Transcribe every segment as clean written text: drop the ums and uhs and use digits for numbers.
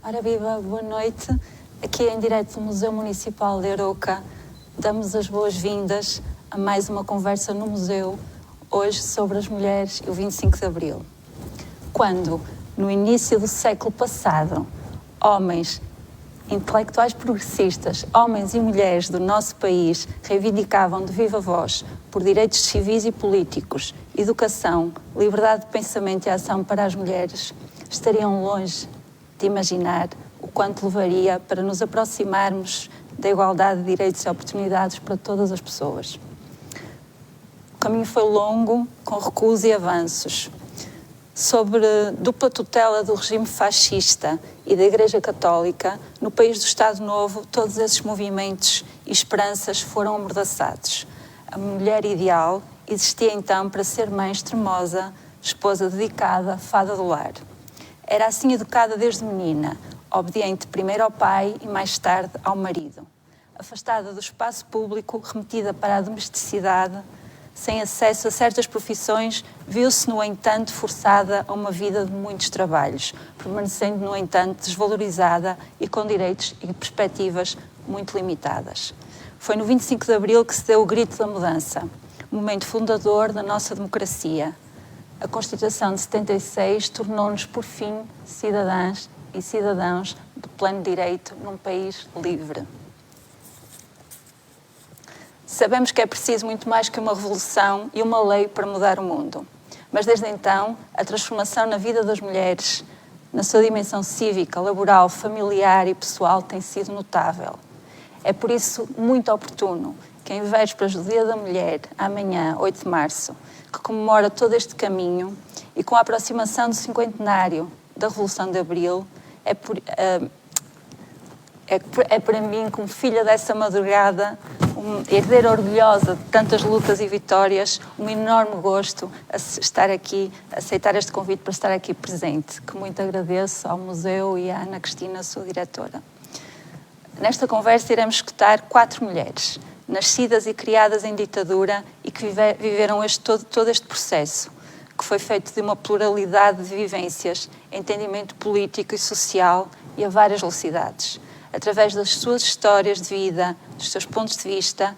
Ora viva, boa noite. Aqui em direto do Museu Municipal de Arouca, damos as boas-vindas a mais uma conversa no museu, hoje sobre as mulheres e o 25 de Abril. Quando, no início do século passado, homens intelectuais progressistas, homens e mulheres do nosso país reivindicavam de viva voz por direitos civis e políticos, educação, liberdade de pensamento e ação para as mulheres, estariam longe de imaginar o quanto levaria para nos aproximarmos da igualdade de direitos e oportunidades para todas as pessoas. O caminho foi longo, com recuos e avanços. Sobre dupla tutela do regime fascista e da Igreja Católica, no país do Estado Novo, todos esses movimentos e esperanças foram amordaçados. A mulher ideal existia então para ser mãe extremosa, esposa dedicada, fada do lar. Era assim educada desde menina, obediente primeiro ao pai e mais tarde ao marido. Afastada do espaço público, remetida para a domesticidade, sem acesso a certas profissões, viu-se, no entanto, forçada a uma vida de muitos trabalhos, permanecendo, no entanto, desvalorizada e com direitos e perspectivas muito limitadas. Foi no 25 de Abril que se deu o grito da mudança, momento fundador da nossa democracia. A Constituição de 76 tornou-nos, por fim, cidadãs e cidadãos de pleno direito num país livre. Sabemos que é preciso muito mais que uma revolução e uma lei para mudar o mundo. Mas desde então, a transformação na vida das mulheres, na sua dimensão cívica, laboral, familiar e pessoal, tem sido notável. É por isso muito oportuno que, em vésperas do Dia da Mulher, amanhã, 8 de março, que comemora todo este caminho, e com a aproximação do cinquentenário da Revolução de Abril, é para mim, como filha dessa madrugada, herdeira orgulhosa de tantas lutas e vitórias, um enorme gosto a estar aqui, a aceitar este convite para estar aqui presente, que muito agradeço ao museu e à Ana Cristina, sua diretora. Nesta conversa iremos escutar 4 mulheres, nascidas e criadas em ditadura e que viveram todo este processo, que foi feito de uma pluralidade de vivências, entendimento político e social e a várias velocidades. Através das suas histórias de vida, dos seus pontos de vista,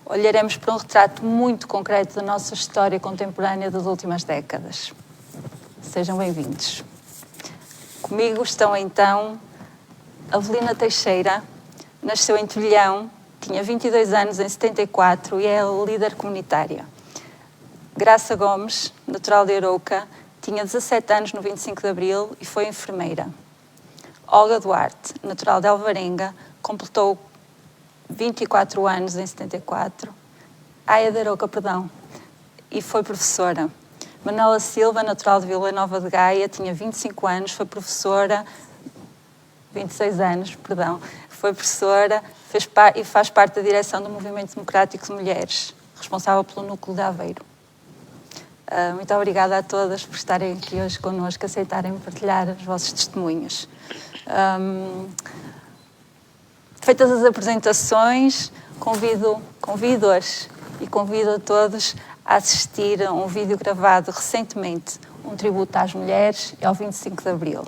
olharemos para um retrato muito concreto da nossa história contemporânea das últimas décadas. Sejam bem-vindos. Comigo estão então Avelina Teixeira, nasceu em Trilhão, tinha 22 anos em 74 e é líder comunitária. Graça Gomes, natural de Arouca, tinha 17 anos no 25 de Abril e foi enfermeira. Olga Duarte, natural de Alvarenga, completou 24 anos em 74. De Arouca, perdão, e foi professora. Manuela Silva, natural de Vila Nova de Gaia, tinha 25 anos, foi professora, 26 anos, perdão, foi professora e faz parte da direção do Movimento Democrático de Mulheres, responsável pelo Núcleo de Aveiro. Muito obrigada a todas por estarem aqui hoje connosco, aceitarem partilhar os vossos testemunhos. Feitas as apresentações, convido-as e convido a todos a assistir a um vídeo gravado recentemente, um tributo às mulheres e ao 25 de Abril,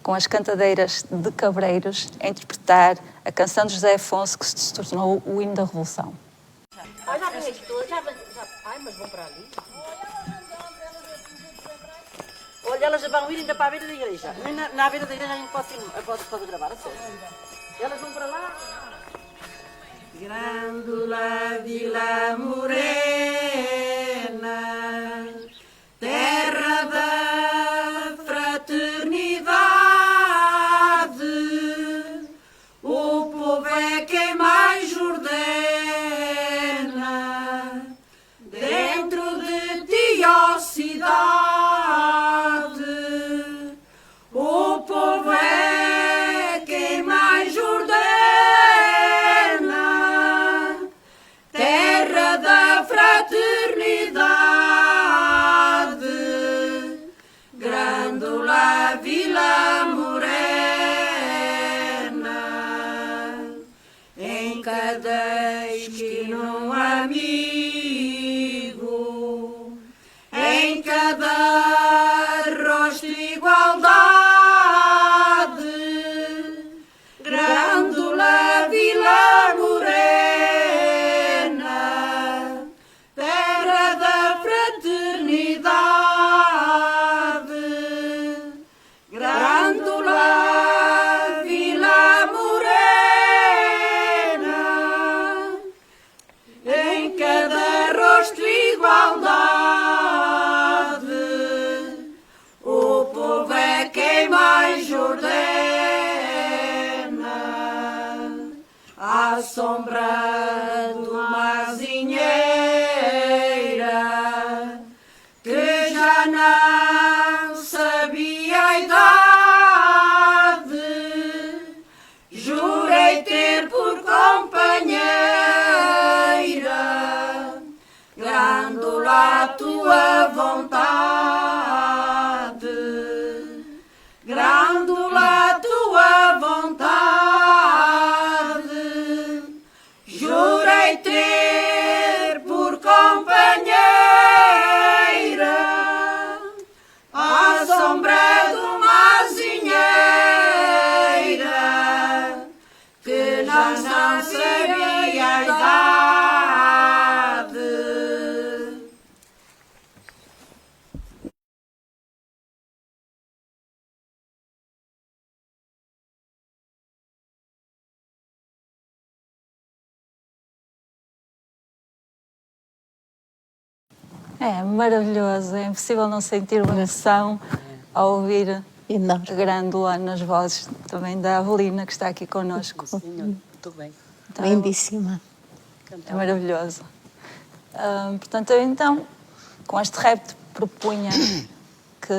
com as cantadeiras de Cabreiros a interpretar a canção de José Afonso, que se tornou o hino da Revolução. Olha, ai, mas vão para ali. Olha, elas vão ir ainda para a beira da igreja. Na beira da igreja a gente pode gravar, a sério. Elas vão para lá. Grândola Vila Morena, terra da fraternidade, o povo é quem mais ordena, dentro de ti, ó cidade. O povo é quem mais ordena, terra da fraternidade. unidade, Grândola, Vila Morena, em cada rosto igualdade, o povo é quem mais ordena, à sombra de uma azinheira que já não sabia a idade, jurei ter por companheira, Grândola, a tua vontade, Grândola, a tua vontade, jurei ter por companheira, à sombra de uma azinheira que já não sabia a idade. É maravilhoso, é impossível não sentir uma emoção ao ouvir Enorme. a Grândola nas vozes também da Avelina, que está aqui connosco. Senhor, muito bem. Então, Lindíssima. é maravilhoso. Portanto, eu então, com este repto, propunha que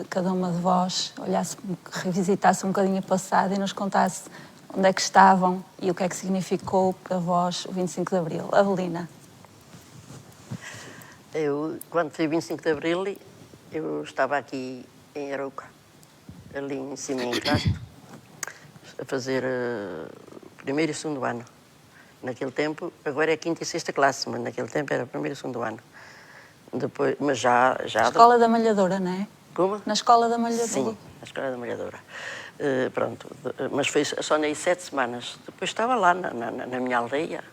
cada uma de vós olhasse, revisitasse um bocadinho o passado e nos contasse onde é que estavam e o que é que significou para vós o 25 de Abril. Avelina. Eu, quando foi 25 de Abril, eu estava aqui em Arouca, ali em cima em Castro, a fazer primeiro e segundo ano. Naquele tempo, agora é quinta e sexta classe, mas naquele tempo era primeiro e segundo ano. Depois, mas já... Escola da Malhadora, não é? Como? Na Escola da Malhadora. Sim, na Escola da Malhadora. Pronto, mas foi só nas 7 semanas. Depois estava lá na minha aldeia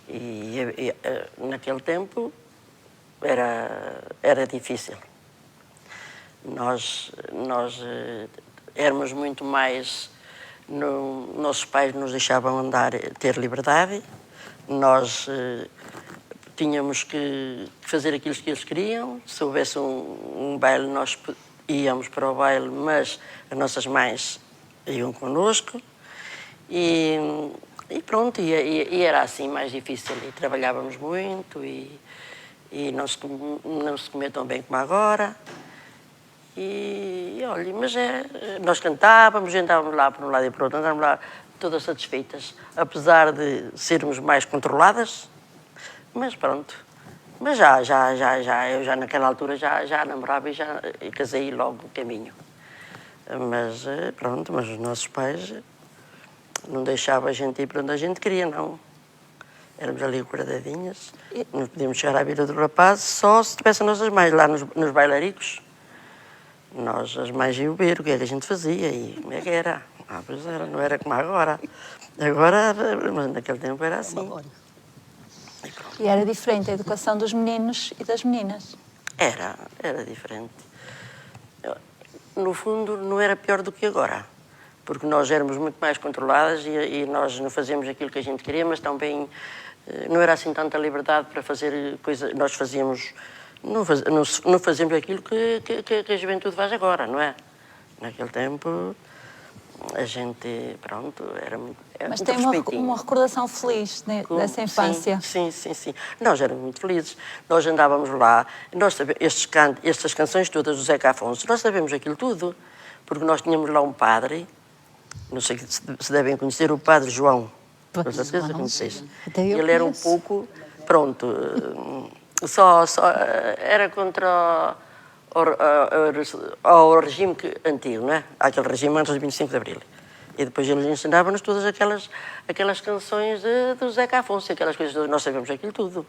e naquele tempo era difícil. Nós éramos muito mais... nossos pais nos deixavam andar, ter liberdade. Nós tínhamos que fazer aquilo que eles queriam. Se houvesse um baile, nós íamos para o baile, mas as nossas mães iam connosco. E pronto, e era assim mais difícil. E trabalhávamos muito e não se comia tão bem como agora. E olha, mas nós cantávamos, andávamos lá por um lado e por outro, andávamos lá todas satisfeitas, apesar de sermos mais controladas, mas pronto. Mas eu já naquela altura já namorava e casei logo no caminho. Mas pronto, mas os nossos pais não deixavam a gente ir para onde a gente queria, não. Éramos ali guardadinhas, não podíamos chegar à beira do rapaz só se tivessem nossas mães lá nos bailaricos. Nós, as mães, iam ver o que é que a gente fazia e como é que era. Pois era, não era como agora. Agora, mas naquele tempo era assim. E era diferente a educação dos meninos e das meninas? Era diferente. No fundo, não era pior do que agora. Porque nós éramos muito mais controladas e nós não fazíamos aquilo que a gente queria, mas também não era assim tanta liberdade para fazer coisas. Nós fazíamos... Não fazíamos aquilo que a juventude faz agora, não é? Naquele tempo, a gente, pronto, era muito Mas tem uma recordação feliz dessa infância. Sim. Nós éramos muito felizes. Nós andávamos lá, estas canções todas do Zeca Afonso, nós sabemos aquilo tudo, porque nós tínhamos lá um padre, não sei se devem conhecer, o Padre João. Com certeza conheceis. Ele era um pouco, pronto... Só era contra o regime antigo, não é? Aquele regime antes do 25 de Abril. E depois ele ensinava-nos todas aquelas canções do Zeca Afonso, aquelas coisas todas, nós sabemos aquilo tudo.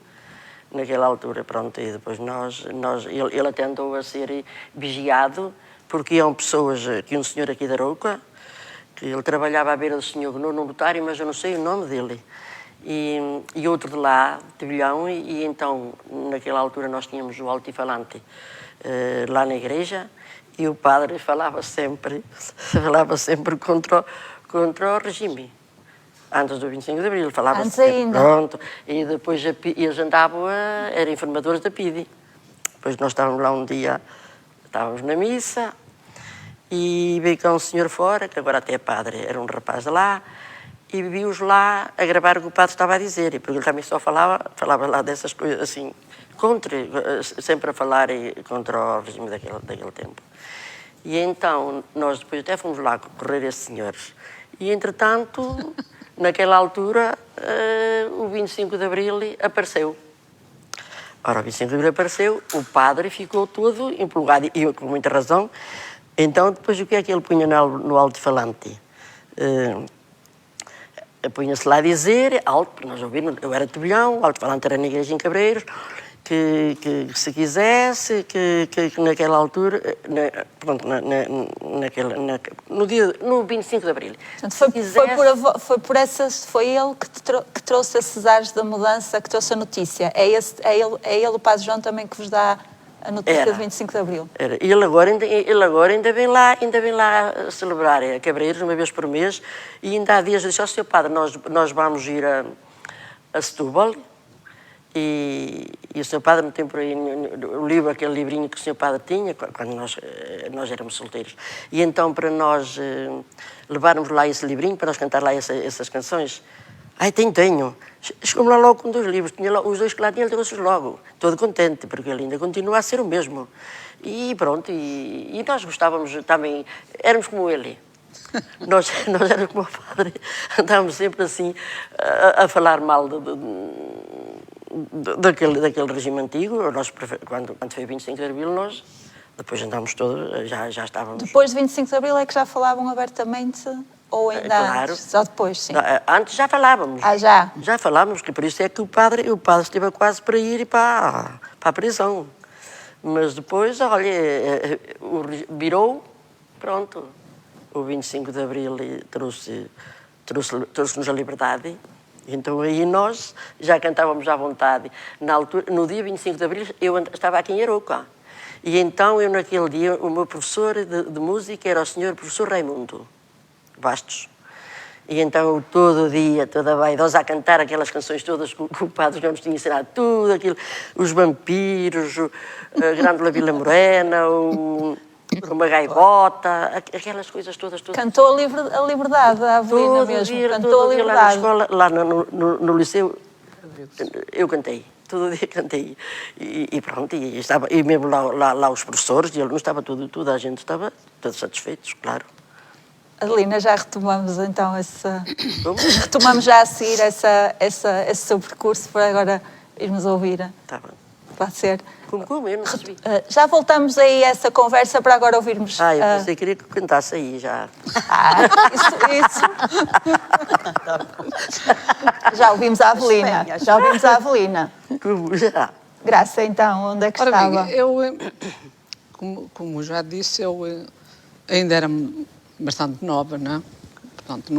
Naquela altura, pronto, e depois ele até andou a ser vigiado, porque iam pessoas, que um senhor aqui da Arouca, que ele trabalhava à beira do senhor no notário, mas eu não sei o nome dele. e outro de lá, de Vilhão, e então, naquela altura, nós tínhamos o altifalante lá na igreja, e o padre falava sempre contra o regime. Antes do 25 de Abril, falava antes ainda. Pronto, e depois eles andavam, eram informadores da PIDE. Depois nós estávamos lá um dia, estávamos na missa, e veio cá um senhor fora, que agora até é padre, era um rapaz de lá, e vi-os lá a gravar o que o padre estava a dizer, porque ele também só falava lá dessas coisas assim, sempre a falar contra o regime daquele tempo. E então, nós depois até fomos lá correr esses senhores. E, entretanto, naquela altura, o 25 de Abril apareceu. Ora, o 25 de Abril apareceu, o padre ficou todo empolgado, e eu com muita razão. Então, depois, o que é que ele punha no alto-falante? Punha-se lá a dizer, alto, para nós ouvirmos, eu era de Bilhão, o alto-falante era na igreja em Cabreiros, que se quisesse, que naquela altura, no 25 de Abril. Portanto, foi ele que trouxe esses ares da mudança, que trouxe a notícia. É ele, o Padre João, também que vos dá a notícia do 25 de Abril. Era. Ele agora ainda vem lá celebrar a Cabreiros uma vez por mês, e ainda há dias disse, ó, Sr. Padre, nós vamos ir a Setúbal. E o Sr. Padre me tem por aí o livro, aquele livrinho que o Sr. Padre tinha, quando nós éramos solteiros. E então, para nós levarmos lá esse livrinho, para nós cantar lá essas canções, tenho. Chegou-me lá logo com 2 livros, tinha lá, os 2 que lá tinha, ele trouxe-os logo, todo contente, porque ele ainda continua a ser o mesmo. E pronto, e nós gostávamos também, éramos como ele. Nós éramos como o padre, andávamos sempre assim a falar mal daquele regime antigo. Nós, quando foi 25 de Abril, nós depois andámos todos, já estávamos... Depois de 25 de Abril é que já falavam abertamente, ou ainda claro. Antes? Só depois, sim. Não, antes já falávamos. Já? Já falávamos, que por isso é que o padre esteve quase para ir para a prisão. Mas depois, olha, virou, pronto. O 25 de Abril trouxe-nos a liberdade. Então aí nós já cantávamos à vontade. Na altura, no dia 25 de Abril, eu estava aqui em Arouca. E então, eu naquele dia, o meu professor de música era o senhor professor Raimundo Bastos. E então, todo dia, toda vaidosa, a cantar aquelas canções todas que o padre já nos tinha ensinado, tudo aquilo, os vampiros, a Grândola Vila Morena, uma gaivota, aquelas coisas todas. Cantou a liberdade, a Avelina mesmo. Cantou a liberdade. Lá na escola, lá no liceu, eu cantei. Todo dia cantei. E pronto, e mesmo lá os professores, e ele não estava toda a gente estava todos satisfeitos, claro. Adelina, já retomamos então retomamos já a seguir esse seu percurso para agora irmos ouvir. Está bem. Pode ser. Como? Eu não percebi. Já voltamos aí a essa conversa para agora ouvirmos. Eu pensei que queria que eu cantasse aí já. Isso. Já ouvimos a Avelina. Como já? Graça, então, onde é que estava? Eu, como já disse, eu ainda era bastante nova, não é? Portanto,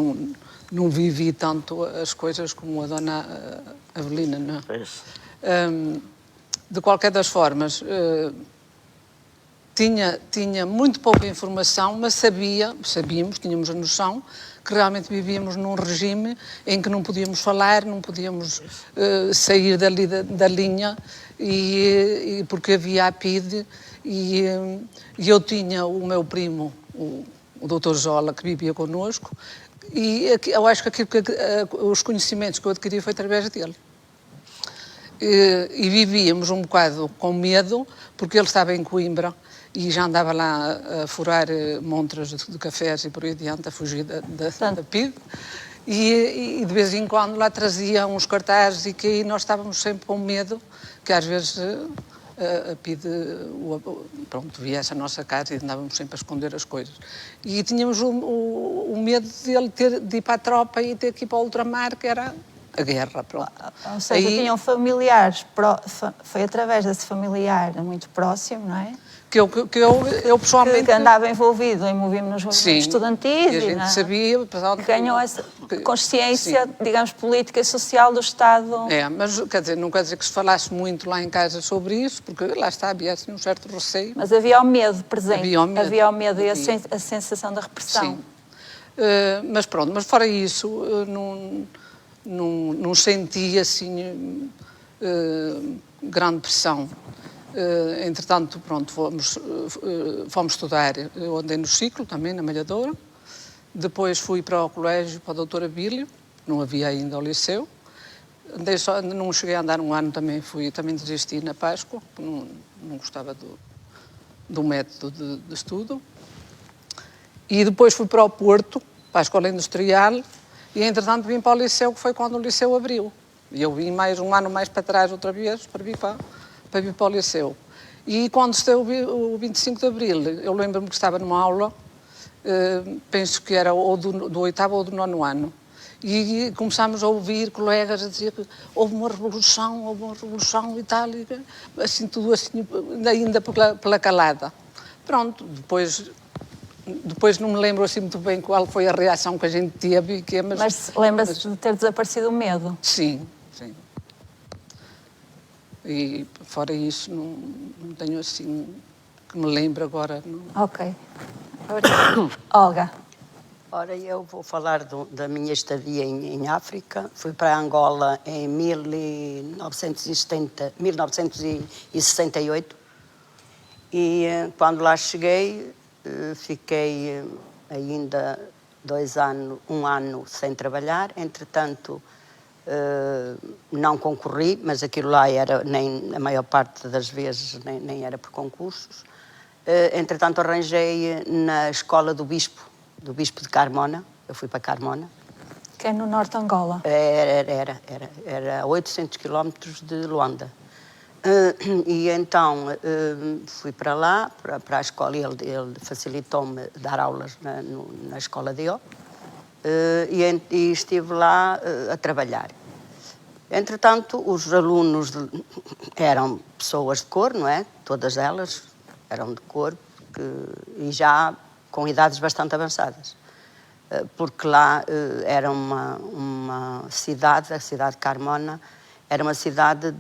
não vivi tanto as coisas como a dona Avelina, não é? De qualquer das formas, tinha muito pouca informação, mas sabíamos, tínhamos a noção que realmente vivíamos num regime em que não podíamos falar, não podíamos sair dali da linha, e porque havia a PIDE, e eu tinha o meu primo, o Dr. Jola, que vivia connosco, e eu acho que os conhecimentos que eu adquiri foi através dele. E vivíamos um bocado com medo, porque ele estava em Coimbra e já andava lá a furar montras de cafés e por aí adiante, a fugir da PIDE. E de vez em quando lá trazia uns cartazes, e que aí nós estávamos sempre com medo, que às vezes a PIDE viesse à nossa casa e andávamos sempre a esconder as coisas. E tínhamos o medo de ele de ir para a tropa e ter que ir para o ultramar, que era a guerra, pronto. Ou seja, Aí, tinham familiares, foi através desse familiar muito próximo, não é? que eu pessoalmente... Que andava envolvido nos movimentos Sim, estudantis e a gente não é? sabia, apesar de... Que ganhou essa consciência, digamos, política e social do Estado. Mas quer dizer, não quer dizer que se falasse muito lá em casa sobre isso, porque lá está, havia assim um certo receio. Mas havia o medo presente. Havia o medo. E a sensação da repressão. Sim. Mas pronto, mas fora isso, não senti assim grande pressão. Entretanto, pronto, fomos estudar. Eu andei no ciclo também, na Malhadora. Depois fui para o colégio, para a doutora Bílio, não havia ainda o liceu. Não cheguei a andar um ano, também desisti na Páscoa, não gostava do método de estudo. E depois fui para o Porto, para a Escola Industrial, e entretanto vim para o liceu, que foi quando o liceu abriu. E eu vim mais um ano mais para trás outra vez, para vir para o liceu. E quando esteve o 25 de Abril, eu lembro-me que estava numa aula, penso que era ou do 8º ou do 9º ano, e começámos a ouvir colegas a dizer que houve uma revolução e tal, e assim, tudo assim, ainda pela calada. Pronto, depois não me lembro assim muito bem qual foi a reação que a gente teve. Mas lembra-se de ter desaparecido o medo? Sim. E fora isso, não tenho assim, que me lembro agora. Não. Ok. Olga. Ora, eu vou falar da minha estadia em África. Fui para Angola em 1968 e quando lá cheguei fiquei ainda um ano sem trabalhar. Entretanto, não concorri, mas aquilo lá a maior parte das vezes nem era por concursos. Entretanto, arranjei na escola do Bispo de Carmona. Eu fui para Carmona. Que é no norte de Angola. Era a 800 quilómetros de Luanda. E então fui para lá, para a escola, e ele facilitou-me dar aulas na escola dele. E estive lá a trabalhar. Entretanto, os alunos eram pessoas de cor, não é? Todas elas eram de cor, e já com idades bastante avançadas. Porque lá era uma cidade, a cidade de Carmona, era uma cidade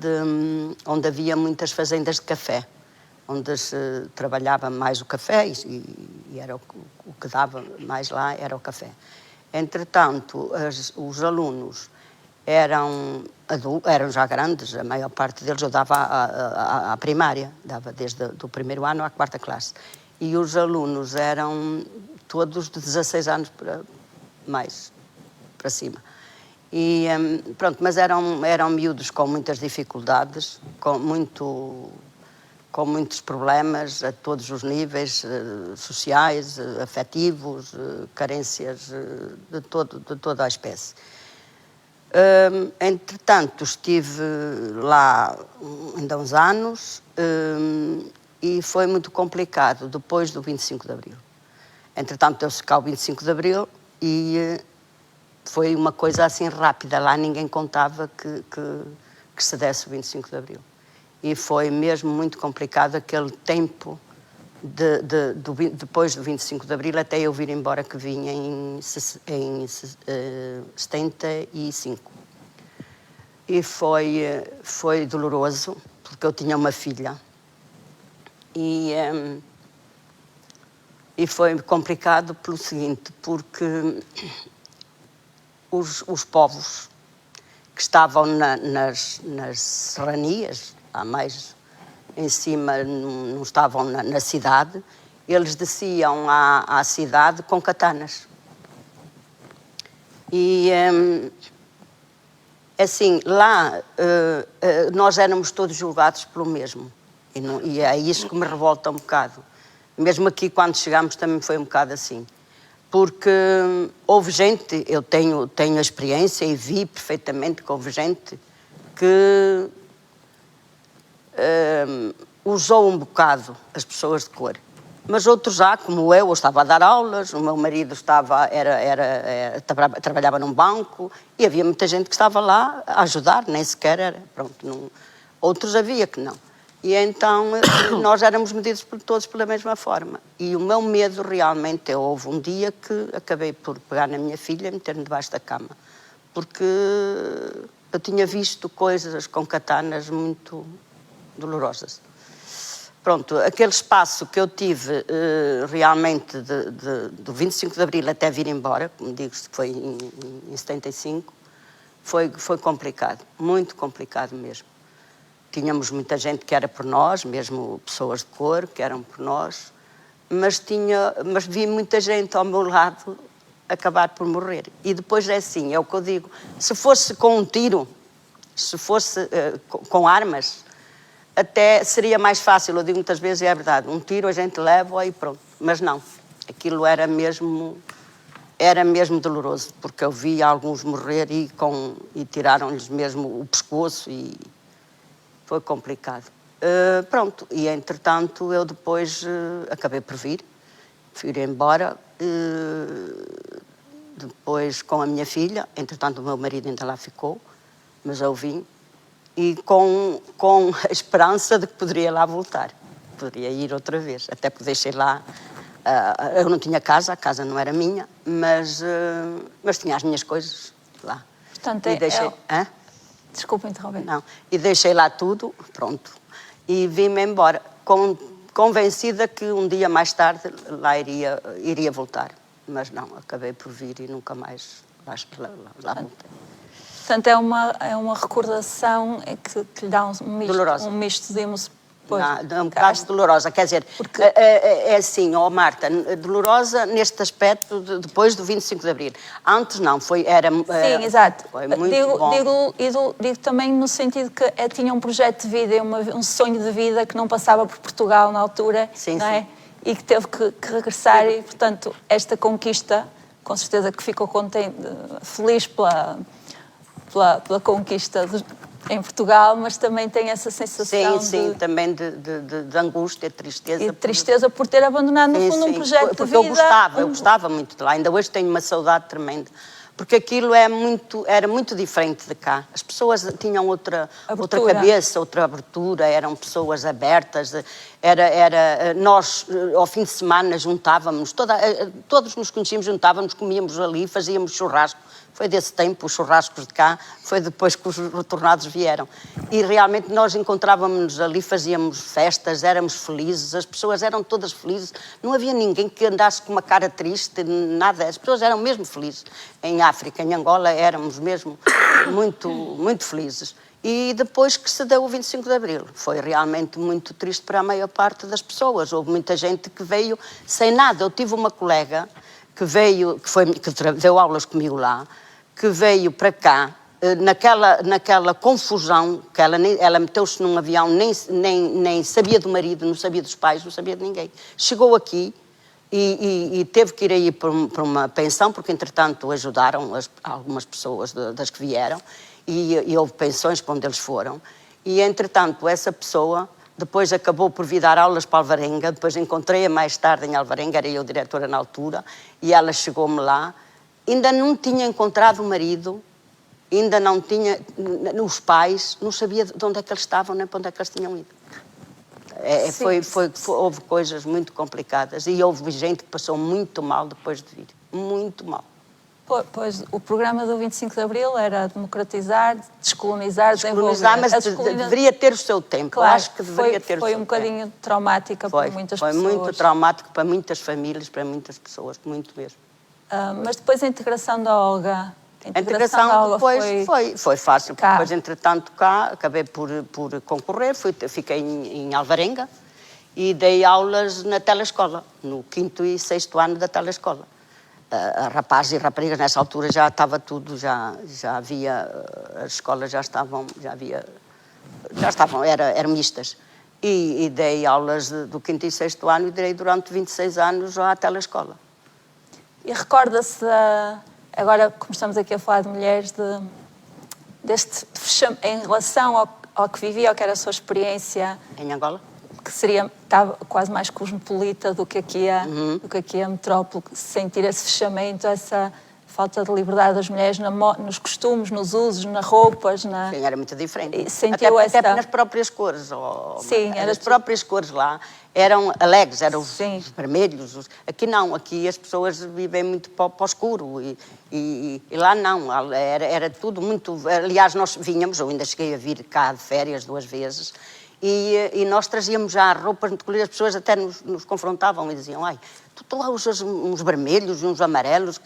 onde havia muitas fazendas de café, onde se trabalhava mais o café e era o que dava mais lá era o café. Entretanto, os alunos eram já grandes, a maior parte deles eu dava à primária, dava desde o primeiro ano à 4ª classe. E os alunos eram todos de 16 anos mais para cima. E pronto, mas eram miúdos com muitas dificuldades, com muitos problemas a todos os níveis, sociais, afetivos, carências de toda a espécie. Entretanto, estive lá ainda uns anos e foi muito complicado depois do 25 de Abril. Entretanto, deu-se cá o 25 de Abril e foi uma coisa assim rápida. Lá ninguém contava que se desse o 25 de Abril. E foi mesmo muito complicado aquele tempo depois do 25 de Abril até eu vir embora, que vinha em 75. E foi doloroso, porque eu tinha uma filha. E foi complicado pelo seguinte, porque os povos que estavam nas serranias, lá mais em cima, não estavam na cidade, eles desciam à cidade com katanas. E assim, lá nós éramos todos julgados pelo mesmo. E é isso que me revolta um bocado. Mesmo aqui, quando chegámos, também foi um bocado assim. Porque houve gente, eu tenho a experiência e vi perfeitamente que houve gente que usou um bocado as pessoas de cor. Mas outros já, como eu estava a dar aulas, o meu marido trabalhava num banco e havia muita gente que estava lá a ajudar, nem sequer era, pronto, outros havia que não. E então nós éramos medidos todos pela mesma forma. E o meu medo realmente houve um dia que acabei por pegar na minha filha e meter-me debaixo da cama. Porque eu tinha visto coisas com katanas muito dolorosas. Pronto, aquele espaço que eu tive realmente do 25 de Abril até vir embora, como digo, foi em 75, foi complicado, muito complicado mesmo. Tínhamos muita gente que era por nós, mesmo pessoas de cor que eram por nós, mas vi muita gente ao meu lado acabar por morrer. E depois é assim, é o que eu digo, se fosse com um tiro, se fosse com armas, até seria mais fácil, eu digo muitas vezes, e é verdade, um tiro a gente leva e pronto. Mas não, aquilo era mesmo doloroso, porque eu vi alguns morrer e tiraram-lhes mesmo o pescoço e foi complicado. Pronto, e entretanto eu depois acabei por fui embora, depois com a minha filha, entretanto o meu marido ainda lá ficou, mas eu vim, e com a esperança de que poderia lá voltar, poderia ir outra vez, até porque deixei lá, eu não tinha casa, a casa não era minha, mas tinha as minhas coisas lá. Portanto, e deixei, Desculpa interromper. Não, e deixei lá tudo, pronto, e vim-me embora, convencida que um dia mais tarde lá iria voltar, mas não, acabei por vir e nunca mais lá voltei. Portanto, é uma recordação que lhe dá um misto de emoções. É um bocado dolorosa, quer dizer, é assim, Marta, dolorosa neste aspecto depois do 25 de Abril. Antes não, Sim, exato. Foi muito bom. Digo também no sentido que tinha um projeto de vida, um sonho de vida que não passava por Portugal na altura, sim, não é? Sim. E que teve que regressar e, portanto, esta conquista, com certeza que ficou contente, feliz pela conquista em Portugal, mas também tem essa sensação também de angústia, tristeza. E tristeza por ter abandonado, no fundo, um projeto de vida. Porque eu gostava muito de lá, ainda hoje tenho uma saudade tremenda, porque aquilo era muito diferente de cá. As pessoas tinham outra cabeça, outra abertura, eram pessoas abertas, nós, ao fim de semana, juntávamos, todos nos conhecíamos, juntávamos, comíamos ali, fazíamos churrasco. Foi desse tempo, os churrascos de cá, foi depois que os retornados vieram. E realmente nós encontrávamos-nos ali, fazíamos festas, éramos felizes, as pessoas eram todas felizes, não havia ninguém que andasse com uma cara triste, nada, as pessoas eram mesmo felizes. Em África, em Angola, éramos mesmo muito, muito felizes. E depois que se deu o 25 de Abril, foi realmente muito triste para a maior parte das pessoas. Houve muita gente que veio sem nada. Eu tive uma colega que deu aulas comigo lá, que veio para cá, naquela confusão, que ela meteu-se num avião, nem sabia do marido, não sabia dos pais, não sabia de ninguém. Chegou aqui e teve que ir aí para uma pensão, porque entretanto ajudaram algumas pessoas das que vieram, e houve pensões para onde eles foram. E entretanto essa pessoa depois acabou por vir dar aulas para Alvarenga, depois encontrei-a mais tarde em Alvarenga, era eu diretora na altura, e ela chegou-me lá. Ainda não tinha encontrado o marido, ainda não tinha os pais, não sabia de onde é que eles estavam, nem para onde é que eles tinham ido. Houve coisas muito complicadas e houve gente que passou muito mal depois de vir, muito mal. Pois, o programa do 25 de Abril era democratizar, descolonizar, mas deveria ter o seu tempo. Claro, acho que deveria ter o seu tempo. Foi um bocadinho traumática para muitas pessoas. Foi muito traumático para muitas famílias, para muitas pessoas, muito mesmo. Mas depois a integração da Olga... A integração depois foi fácil, porque depois, entretanto, cá acabei por concorrer, fiquei em Alvarenga e dei aulas na telescola, no 5º e 6º ano da telescola. Rapazes e raparigas, nessa altura já estava tudo, já havia, as escolas eram mistas. E dei aulas do 5º e 6º ano e dei durante 26 anos à telescola. E recorda-se, agora como estamos aqui a falar de mulheres, em relação ao que vivia, ao que era a sua experiência... Em Angola? que estava quase mais cosmopolita do que aqui a metrópole, sentir esse fechamento, essa falta de liberdade das mulheres nos costumes, nos usos, nas roupas. Sim, era muito diferente. Sentiu até nas próprias cores. Sim, as próprias cores lá eram alegres, eram os Sim. vermelhos. Aqui não, aqui as pessoas vivem muito para o escuro e lá não, era tudo muito... Aliás, nós vinhamos, eu ainda cheguei a vir cá de férias 2 vezes, e nós trazíamos já roupas muito coloridas, as pessoas até nos confrontavam e diziam, ai, tu lá usas uns vermelhos e uns amarelos,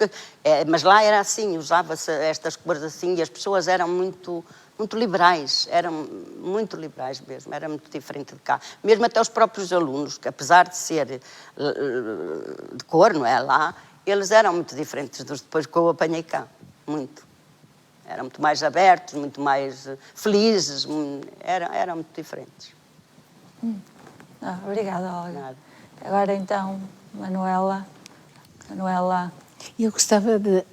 mas lá era assim, usava-se estas cores assim, e as pessoas eram muito liberais, eram muito liberais mesmo, era muito diferente de cá. Mesmo até os próprios alunos, que apesar de ser de cor, não é, lá, eles eram muito diferentes dos depois que eu apanhei cá, muito. Eram muito mais abertos, muito mais felizes, eram muito diferentes. Obrigada, Olga. Nada. Agora então, Manuela. Eu gostava de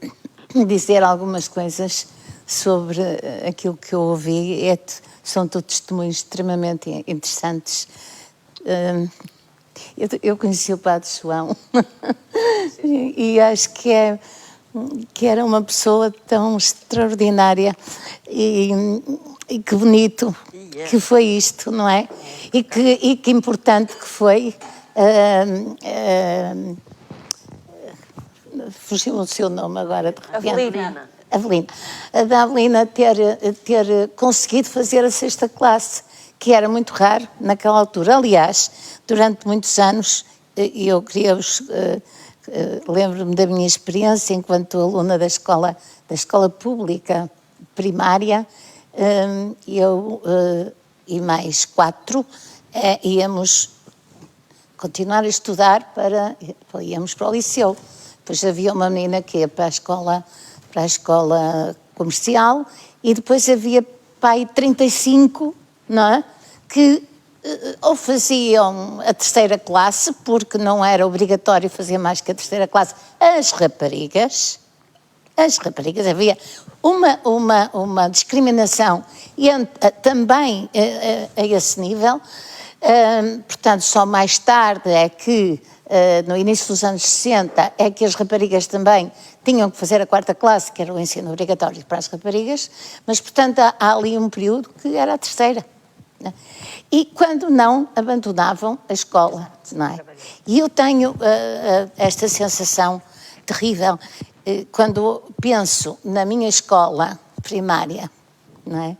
dizer algumas coisas sobre aquilo que eu ouvi. São todos testemunhos extremamente interessantes. Eu conheci o Padre João e acho que era uma pessoa tão extraordinária e que bonito que foi isto, não é? E que importante que foi fugiu o seu nome agora de repente. Avelina. A da Avelina ter conseguido fazer a 6ª classe, que era muito raro naquela altura. Aliás, durante muitos anos, eu queria-vos... lembro-me da minha experiência enquanto aluna da escola pública primária, eu e mais 4 íamos continuar a estudar íamos para o liceu. Depois havia uma menina que ia para a escola comercial e depois havia pai 35, não é? Que ou faziam a 3ª classe, porque não era obrigatório fazer mais que a 3ª classe, as raparigas, havia uma discriminação também a esse nível, portanto só mais tarde é que, no início dos anos 60, é que as raparigas também tinham que fazer a 4ª classe, que era o ensino obrigatório para as raparigas, mas portanto há ali um período que era a 3ª. E quando não, abandonavam a escola, não é? E eu tenho esta sensação terrível quando penso na minha escola primária, não é?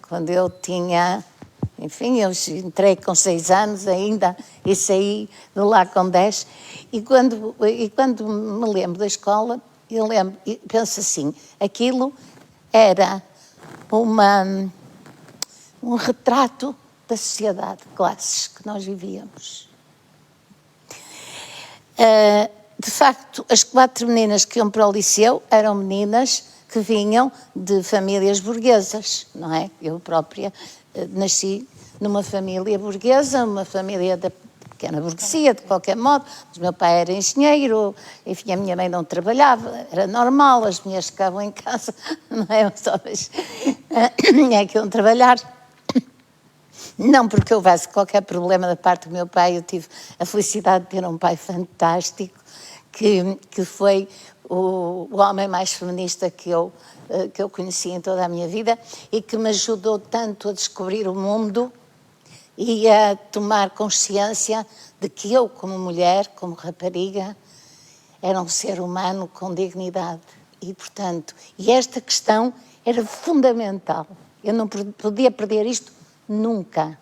Quando eu tinha, enfim, eu entrei com 6 anos ainda e saí de lá com 10, e quando me lembro da escola, penso assim, aquilo era um retrato da sociedade de classes que nós vivíamos. De facto, as 4 meninas que iam para o liceu eram meninas que vinham de famílias burguesas, não é? Eu própria nasci numa família burguesa, uma família da pequena burguesia, de qualquer modo. Mas o meu pai era engenheiro, enfim, a minha mãe não trabalhava, era normal, as mulheres ficavam em casa, não é? Os homens é que iam trabalhar. Não porque houvesse qualquer problema da parte do meu pai, eu tive a felicidade de ter um pai fantástico, que foi o homem mais feminista que eu conheci em toda a minha vida e que me ajudou tanto a descobrir o mundo e a tomar consciência de que eu, como mulher, como rapariga, era um ser humano com dignidade. E, portanto, esta questão era fundamental. Eu não podia perder isto nunca.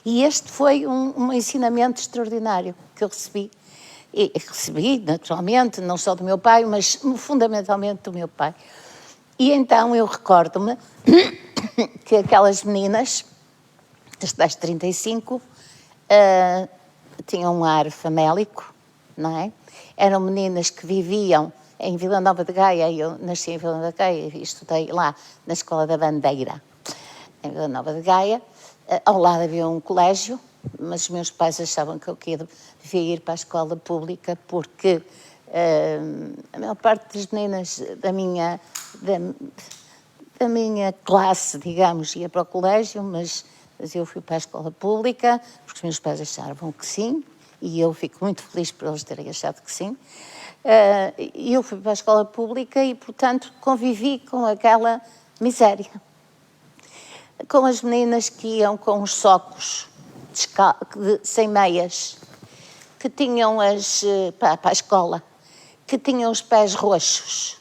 E este foi um ensinamento extraordinário que eu recebi. E recebi, naturalmente, não só do meu pai, mas fundamentalmente do meu pai. E então eu recordo-me que aquelas meninas, das 35, tinham um ar famélico, não é? Eram meninas que viviam em Vila Nova de Gaia, eu nasci em Vila Nova de Gaia e estudei lá na Escola da Bandeira, em Vila Nova de Gaia. Ao lado havia um colégio, mas os meus pais achavam que eu devia ir para a escola pública porque a maior parte das meninas da minha classe, digamos, ia para o colégio, mas Mas eu fui para a escola pública, porque os meus pais achavam que sim, e eu fico muito feliz por eles terem achado que sim. E eu fui para a escola pública e, portanto, convivi com aquela miséria. Com as meninas que iam com os socos sem meias, que tinham para a escola, que tinham os pés roxos,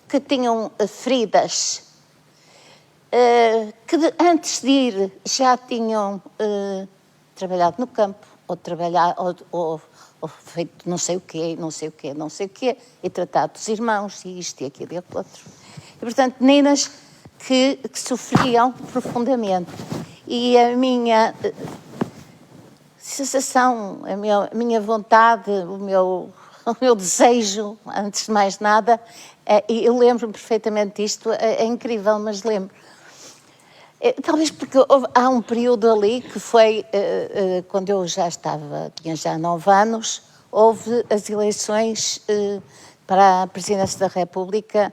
que tinham feridas, que antes de ir já tinham trabalhado no campo, ou feito não sei o quê, e tratado dos irmãos, e isto e aquilo e aquilo outro. E, portanto, meninas que sofriam profundamente. E a minha sensação, a minha vontade, o meu desejo, antes de mais nada, eu lembro-me perfeitamente disto, é incrível, mas lembro. Talvez porque há um período ali que foi, quando eu tinha já 9 anos, houve as eleições para a presidência da República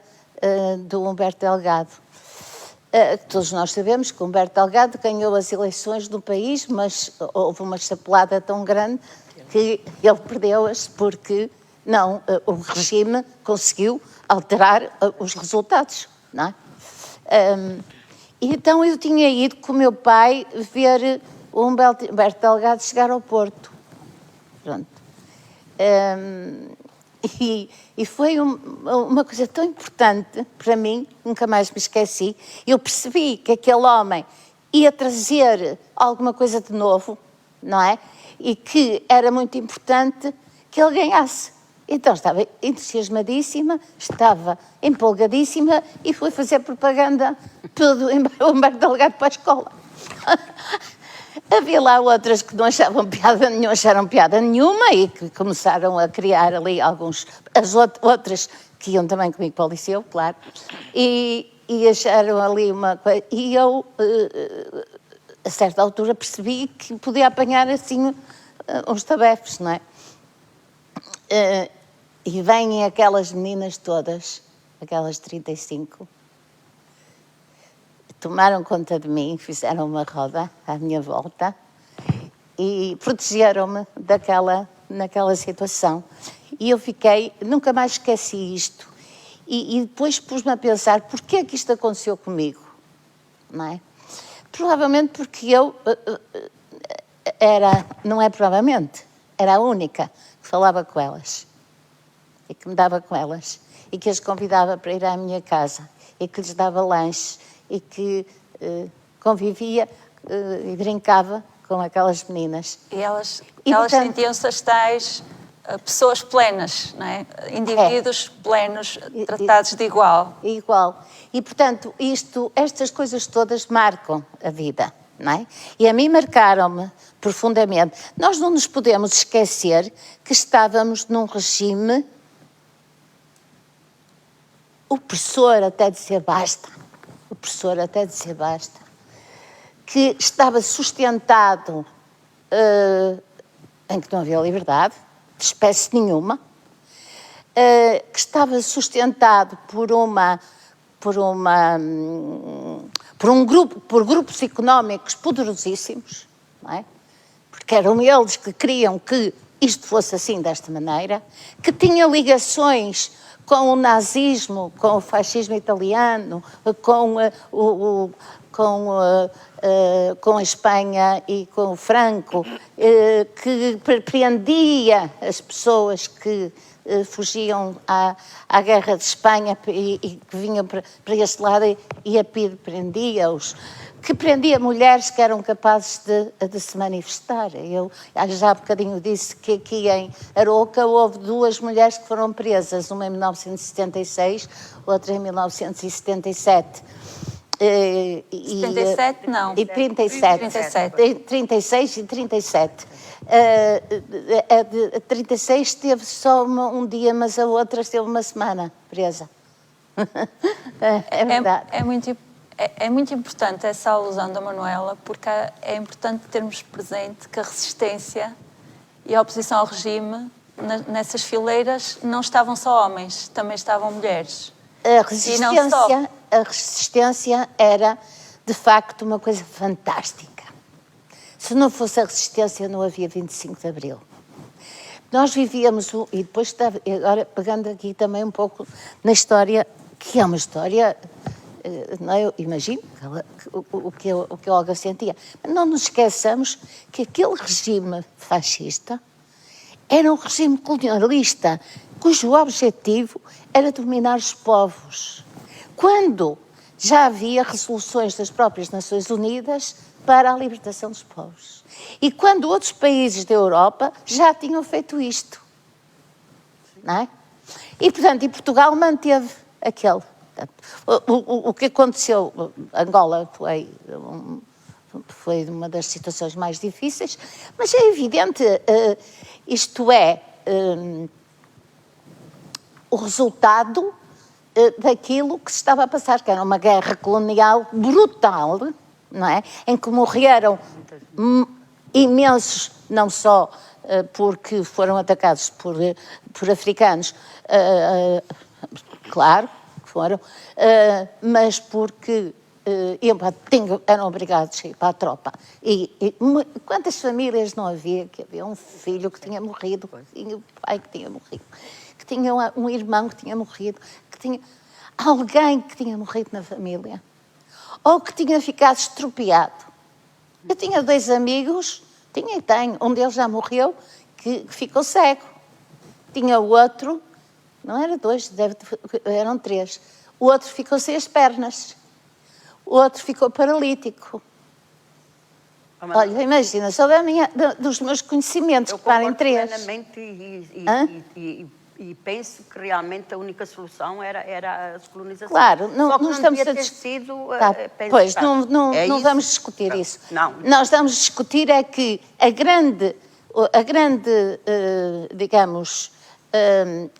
do Humberto Delgado. Todos nós sabemos que Humberto Delgado ganhou as eleições do país, mas houve uma chapelada tão grande que ele perdeu-as porque o regime conseguiu alterar os resultados, não é? Então eu tinha ido com o meu pai ver o Humberto Delgado chegar ao Porto. Pronto. E foi uma coisa tão importante para mim, nunca mais me esqueci. Eu percebi que aquele homem ia trazer alguma coisa de novo, não é? E que era muito importante que ele ganhasse. Então estava entusiasmadíssima, estava empolgadíssima e fui fazer propaganda tudo em Humberto Delgado para a escola. Havia lá outras que não acharam piada nenhuma e que começaram a criar ali as outras que iam também comigo para o liceu, claro, e acharam ali uma coisa. E eu, a certa altura, percebi que podia apanhar assim uns tabefes, não é? E vêm aquelas meninas todas, aquelas 35, tomaram conta de mim, fizeram uma roda à minha volta e protegeram-me naquela situação. E eu nunca mais esqueci isto. E depois pus-me a pensar, porquê é que isto aconteceu comigo? Não é? Provavelmente porque eu era a única que falava com elas e que me dava com elas e que as convidava para ir à minha casa e que lhes dava lanche e que convivia e brincava com aquelas meninas. E elas portanto, sentiam-se as tais pessoas plenas, não é? Indivíduos plenos, tratados de igual. Igual. E, portanto, estas coisas todas marcam a vida, não é? E a mim marcaram-me profundamente. Nós não nos podemos esquecer que estávamos num regime opressor até dizer basta. Que estava sustentado em que não havia liberdade, de espécie nenhuma, que estava sustentado por grupos económicos poderosíssimos, não é? Porque eram eles que queriam que isto fosse assim, desta maneira, que tinha ligações com o nazismo, com o fascismo italiano, com a Espanha e com o Franco, que preendia as pessoas que fugiam à guerra de Espanha e que vinham para este lado e prendia-os, que prendia mulheres que eram capazes de se manifestar. Eu já há bocadinho disse que aqui em Aroca houve 2 mulheres que foram presas, uma em 1976, outra em 1977. 77 não. E 37. 36 e 37. A 36 teve só um dia, mas a outra esteve uma semana presa. É verdade. É muito importante essa alusão da Manuela, porque é importante termos presente que a resistência e a oposição ao regime, nessas fileiras, não estavam só homens, também estavam mulheres. A resistência era de facto, uma coisa fantástica. Se não fosse a resistência, não havia 25 de Abril. Nós vivíamos, e depois, agora pegando aqui também um pouco na história, que é uma história, não é? Eu imagino o que a Olga sentia. Mas não nos esqueçamos que aquele regime fascista era um regime colonialista, cujo objetivo era dominar os povos. Quando já havia resoluções das próprias Nações Unidas para a libertação dos povos. E quando outros países da Europa já tinham feito isto. Não é? E, portanto, Portugal manteve aquele. O que aconteceu, Angola foi uma das situações mais difíceis, mas é evidente, isto é o resultado daquilo que se estava a passar, que era uma guerra colonial brutal, não é? Em que morreram imensos, não só porque foram atacados por africanos, claro que foram, mas porque eram obrigados a ir para a tropa. E quantas famílias não havia que havia um filho que tinha morrido, que tinha um pai que tinha morrido, que tinha um irmão que tinha morrido, que tinha alguém que tinha morrido na família, ou que tinha ficado estropiado. Eu tinha 2 amigos, tinha e tenho, um deles já morreu, que ficou cego. Tinha o outro, não era 2, eram 3. O outro ficou sem as pernas. O outro ficou paralítico. Olha, imagina, só dos meus conhecimentos, que parem 3. Plenamente e penso que realmente a única solução era a descolonização. Claro, não estamos devia a ter sido... pois, não vamos discutir isso. Não. Nós vamos discutir é que a grande digamos,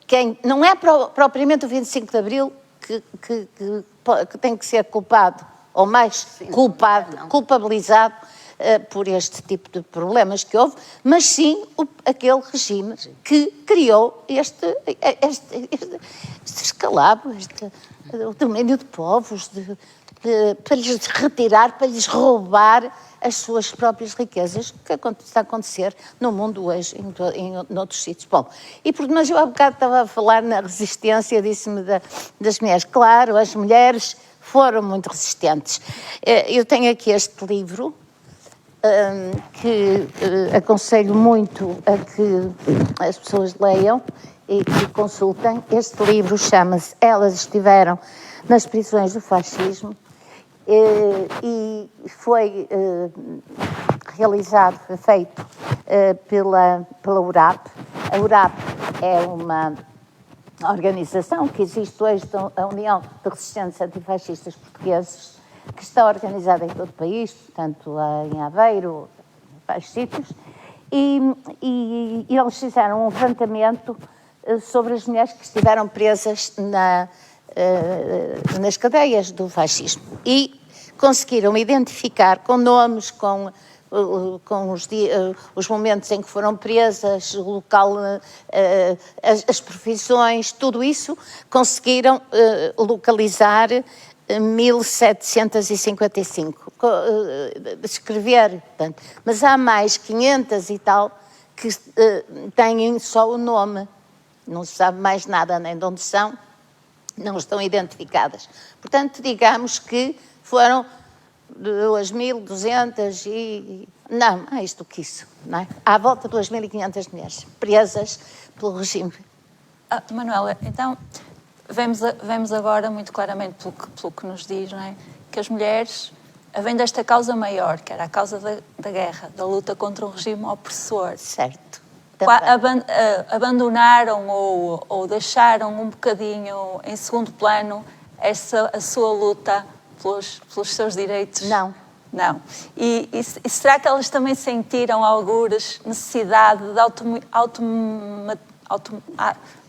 quem não é propriamente o 25 de Abril que tem que ser culpado, ou mais culpabilizado por este tipo de problemas que houve, mas sim aquele regime que criou este escalabro, o domínio de povos, para lhes retirar, para lhes roubar as suas próprias riquezas, que está a acontecer no mundo hoje, em outros sítios. Bom, mas eu há bocado estava a falar na resistência, disse-me das mulheres. Claro, as mulheres foram muito resistentes. Eu tenho aqui este livro, que aconselho muito a que as pessoas leiam e que consultem. Este livro chama-se Elas Estiveram nas Prisões do Fascismo e foi feito pela URAP. A URAP é uma organização que existe hoje, a União de Resistentes Antifascistas Portugueses, que está organizada em todo o país, tanto em Aveiro, em vários sítios, e eles fizeram um levantamento sobre as mulheres que estiveram presas nas cadeias do fascismo e conseguiram identificar com nomes, com os momentos em que foram presas, o local, as profissões, tudo isso, conseguiram localizar 1755, descrever, portanto, mas há mais 500 e tal que têm só o nome, não se sabe mais nada nem de onde são, não estão identificadas. Portanto, digamos que foram 2.200 e... Não, mais do que isso, não é? À volta de 2.500 mulheres presas pelo regime. Manuela, então... Vemos agora muito claramente pelo que nos diz, não é? Que as mulheres vêm desta causa maior, que era a causa da guerra, da luta contra o regime opressor. Certo. Abandonaram ou deixaram um bocadinho em segundo plano a sua luta pelos seus direitos? Não. Não. E será que elas também sentiram algures necessidade de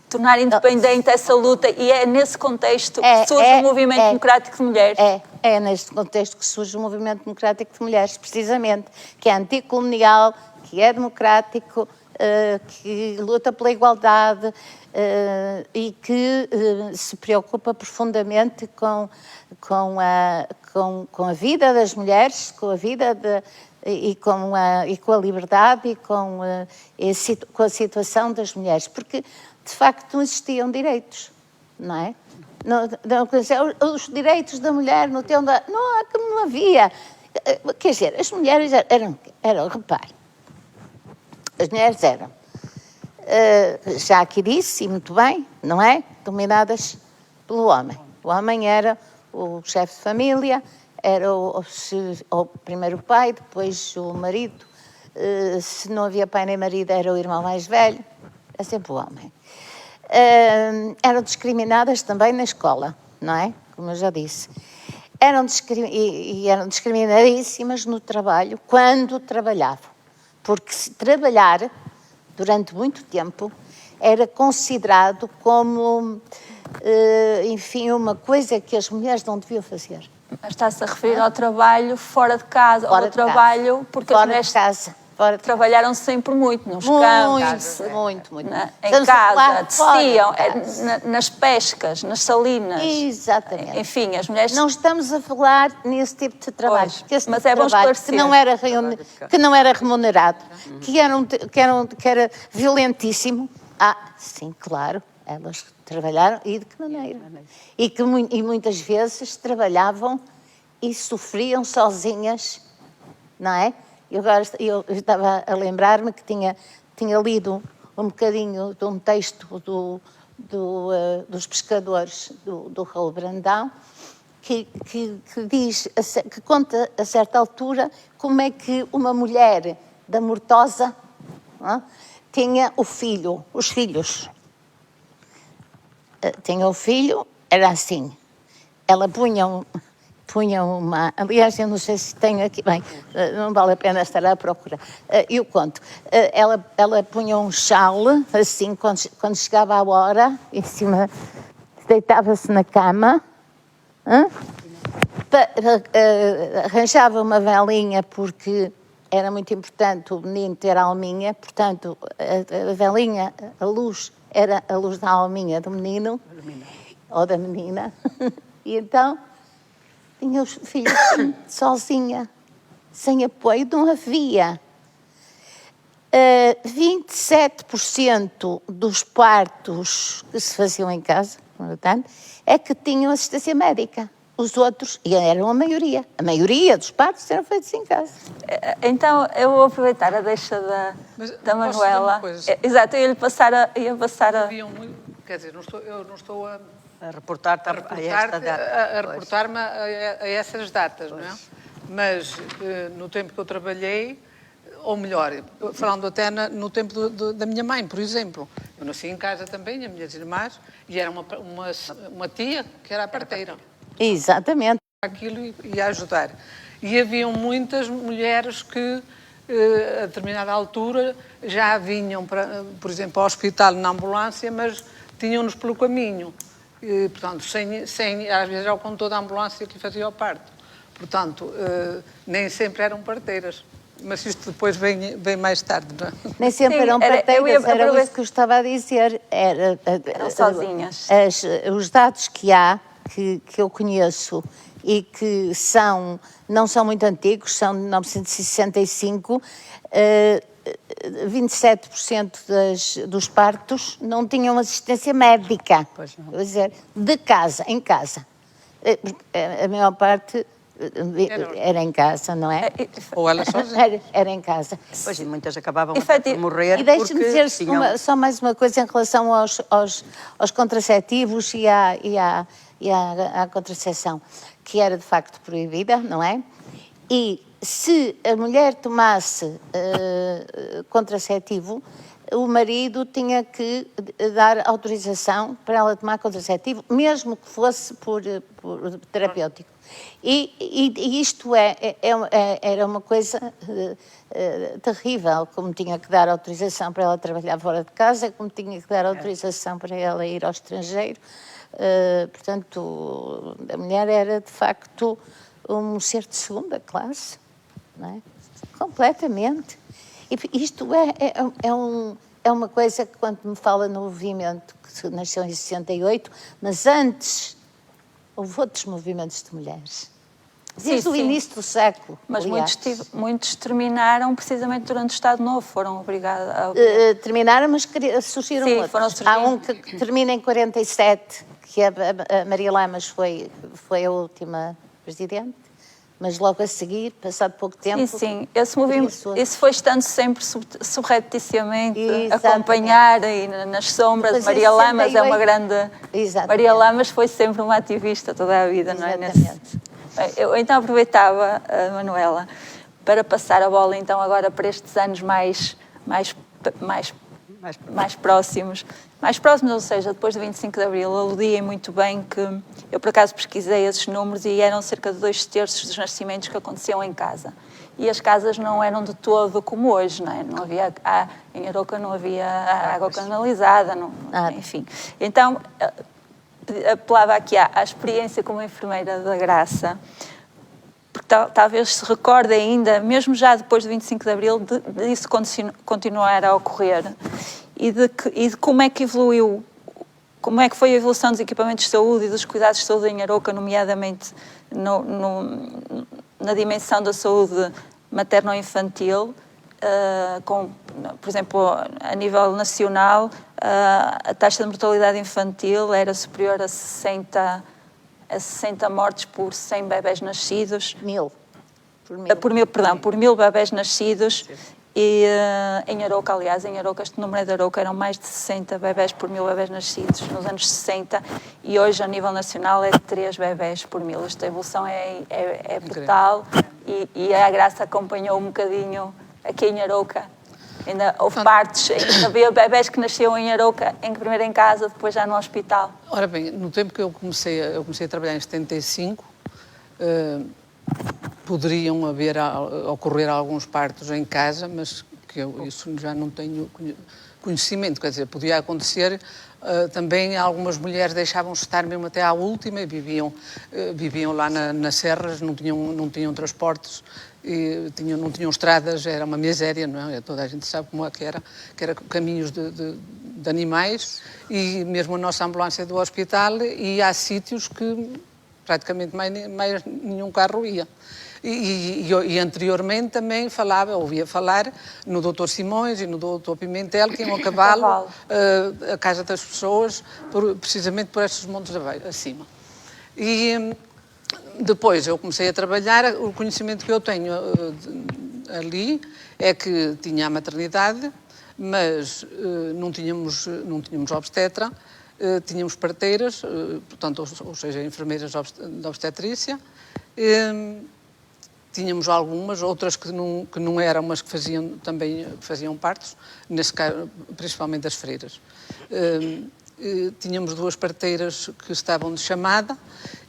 tornar independente essa luta, e é nesse contexto que surge o Movimento Democrático de Mulheres? É neste contexto que surge o Movimento Democrático de Mulheres, precisamente, que é anticolonial, que é democrático, que luta pela igualdade e que se preocupa profundamente com a vida das mulheres, com a vida e com a liberdade e com a situação das mulheres, porque de facto não existiam direitos, não é? Os direitos da mulher no tempo não havia. Quer dizer, as mulheres eram repare, as mulheres eram, já aqui disse, e muito bem, não é? Dominadas pelo homem. O homem era o chefe de família, era o primeiro pai, depois o marido. Se não havia pai nem marido, era o irmão mais velho. É sempre o homem. Eram discriminadas também na escola, não é? Como eu já disse. Eram discriminadíssimas no trabalho, quando trabalhavam. Porque se trabalhar durante muito tempo era considerado como, enfim, uma coisa que as mulheres não deviam fazer. Mas está-se a referir ao trabalho fora de casa, ou ao trabalho porque as mulheres trabalharam sempre muito nos campos, muito. Em casa, teciam, nas pescas, nas salinas. Exatamente. Enfim, as mulheres... Não estamos a falar nesse tipo de trabalho. Mas é bom esclarecer. Que não era remunerado, que era violentíssimo. Sim, claro, elas trabalharam, e de que maneira? E muitas vezes trabalhavam e sofriam sozinhas, não é? Eu estava a lembrar-me que tinha lido um bocadinho de um texto dos pescadores do Raul Brandão, que conta a certa altura como é que uma mulher da Mortosa tinha os filhos. Tinha o filho, era assim, ela punha uma... Aliás, eu não sei se tenho aqui... Bem, não vale a pena estar à procura. Eu conto. Ela punha um chale, assim, quando chegava a hora, em cima, deitava-se na cama, arranjava uma velinha, porque era muito importante o menino ter a alminha, portanto, a velinha, a luz, era a luz da alminha do menino, ou da menina, e então... Tinha os filhos sozinha, sem apoio, não havia. 27% dos partos que se faziam em casa, portanto, é que tinham assistência médica. Os outros, e eram a maioria dos partos eram feitos em casa. Então, eu vou aproveitar a deixa da Manuela. Exato, eu ia passar a... Quer dizer, eu não estou a reportar-me a essas datas, não é? Mas no tempo que eu trabalhei, ou melhor, falando até no tempo da minha mãe, por exemplo, eu nasci em casa também, as minhas irmãs, e era uma tia que era a parteira. Exatamente. Aquilo ia ajudar. E haviam muitas mulheres que, a determinada altura, já vinham, por exemplo, ao hospital na ambulância, mas tinham-nos pelo caminho. E, portanto, às vezes era o condutor da ambulância que fazia o parto. Portanto, nem sempre eram parteiras. Mas isto depois vem mais tarde, não é? Nem sempre eram parteiras, era isso que eu estava a dizer. Eram sozinhas. Os dados que há, que eu conheço e que não são muito antigos, são de 1965, 27% dos partos não tinham assistência médica, quer dizer, de casa, em casa. A maior parte era em casa, não é? Ou ela sozinha. Era em casa. Pois, e muitas acabavam por morrer. E deixe-me dizer só mais uma coisa em relação aos contraceptivos e à contracepção, que era de facto proibida, não é? E se a mulher tomasse contraceptivo, o marido tinha que dar autorização para ela tomar contraceptivo, mesmo que fosse por terapêutico. E isto era uma coisa terrível, como tinha que dar autorização para ela trabalhar fora de casa, como tinha que dar autorização para ela ir ao estrangeiro. Portanto, a mulher era, de facto, um ser de segunda classe, não é? Completamente. E isto é uma coisa que, quando me fala no movimento que nasceu em 68, mas antes houve outros movimentos de mulheres. Desde o início do século. Mas aliás. muitos terminaram precisamente durante o Estado Novo, foram obrigados a... Terminaram, mas surgiram outros. Foram surgindo. Há um que termina em 47, que a Maria Lamas foi a última presidente, mas logo a seguir, passado pouco tempo... Sim, esse movimento, isso foi estando sempre subrepticiamente a acompanhar e nas sombras. Depois, Maria Lamas é uma 68. grande... Exatamente. Maria Lamas foi sempre uma ativista toda a vida, não é? Exatamente. Eu então aproveitava, Manuela, para passar a bola então agora para estes anos mais próximos. Mais próximos, ou seja, depois do 25 de Abril, aludiem muito bem que eu por acaso pesquisei esses números e eram cerca de 2/3 dos nascimentos que aconteciam em casa. E as casas não eram de todo como hoje, não é? Não havia, em Arouca não havia água canalizada, enfim. Então, apelava aqui à experiência como enfermeira da Graça, porque talvez se recorde ainda, mesmo já depois do 25 de Abril, disso continuar a ocorrer e de como é que evoluiu, como é que foi a evolução dos equipamentos de saúde e dos cuidados de saúde em Arouca, nomeadamente na dimensão da saúde materno-infantil, por exemplo, a nível nacional, a taxa de mortalidade infantil era superior a 60 mortes por 100 bebés nascidos. Por mil bebés nascidos. E em Arouca, aliás, este número de Arouca eram mais de 60 bebés por 1000 bebés nascidos nos anos 60 e hoje a nível nacional é de 3 bebés por 1000. Esta evolução é brutal e a Graça acompanhou um bocadinho aqui em Arouca. Ainda houve partes, ainda havia bebés que nasciam em Arouca, primeiro em casa, depois já no hospital. Ora bem, no tempo que eu comecei a trabalhar em 75, poderiam ocorrer alguns partos em casa, mas que isso já não tenho conhecimento, quer dizer, podia acontecer. Também algumas mulheres deixavam-se estar mesmo até à última e viviam lá nas serras, não tinham transportes, não tinham estradas, era uma miséria, não é? Toda a gente sabe como é que era caminhos de animais, e mesmo a nossa ambulância do hospital ia a sítios que praticamente mais nenhum carro ia. E anteriormente também ouvia falar no Dr. Simões e no Dr. Pimentel, que iam a cavalo a casa das pessoas, precisamente por estes montes acima. E depois eu comecei a trabalhar, o conhecimento que eu tenho ali é que tinha a maternidade, mas não tínhamos obstetra, tínhamos parteiras, portanto, ou seja, enfermeiras de obstetrícia. Tínhamos algumas, outras que não eram, mas que faziam partos, nesse caso, principalmente as freiras. Tínhamos 2 parteiras que estavam de chamada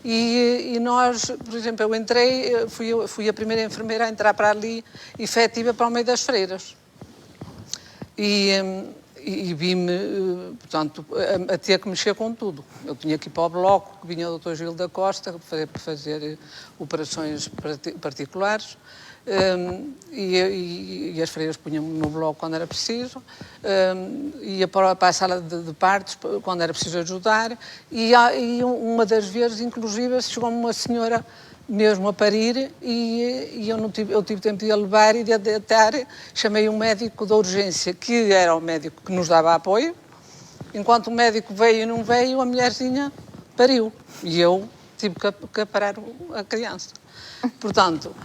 e nós, por exemplo, eu entrei, fui a primeira enfermeira a entrar para ali, efetiva, para o meio das freiras. E vi-me, portanto, a ter que mexer com tudo. Eu tinha que ir para o bloco, que vinha o Dr. Gil da Costa, para fazer operações particulares, e as freiras punham-me no bloco quando era preciso, ia para a sala de partos quando era preciso ajudar, e uma das vezes, inclusive, chegou-me uma senhora mesmo a parir e eu tive tempo de a levar e de a deitar. Chamei um médico da urgência, que era o médico que nos dava apoio. Enquanto o médico veio e não veio, a mulherzinha pariu. E eu tive que parar a criança. Portanto,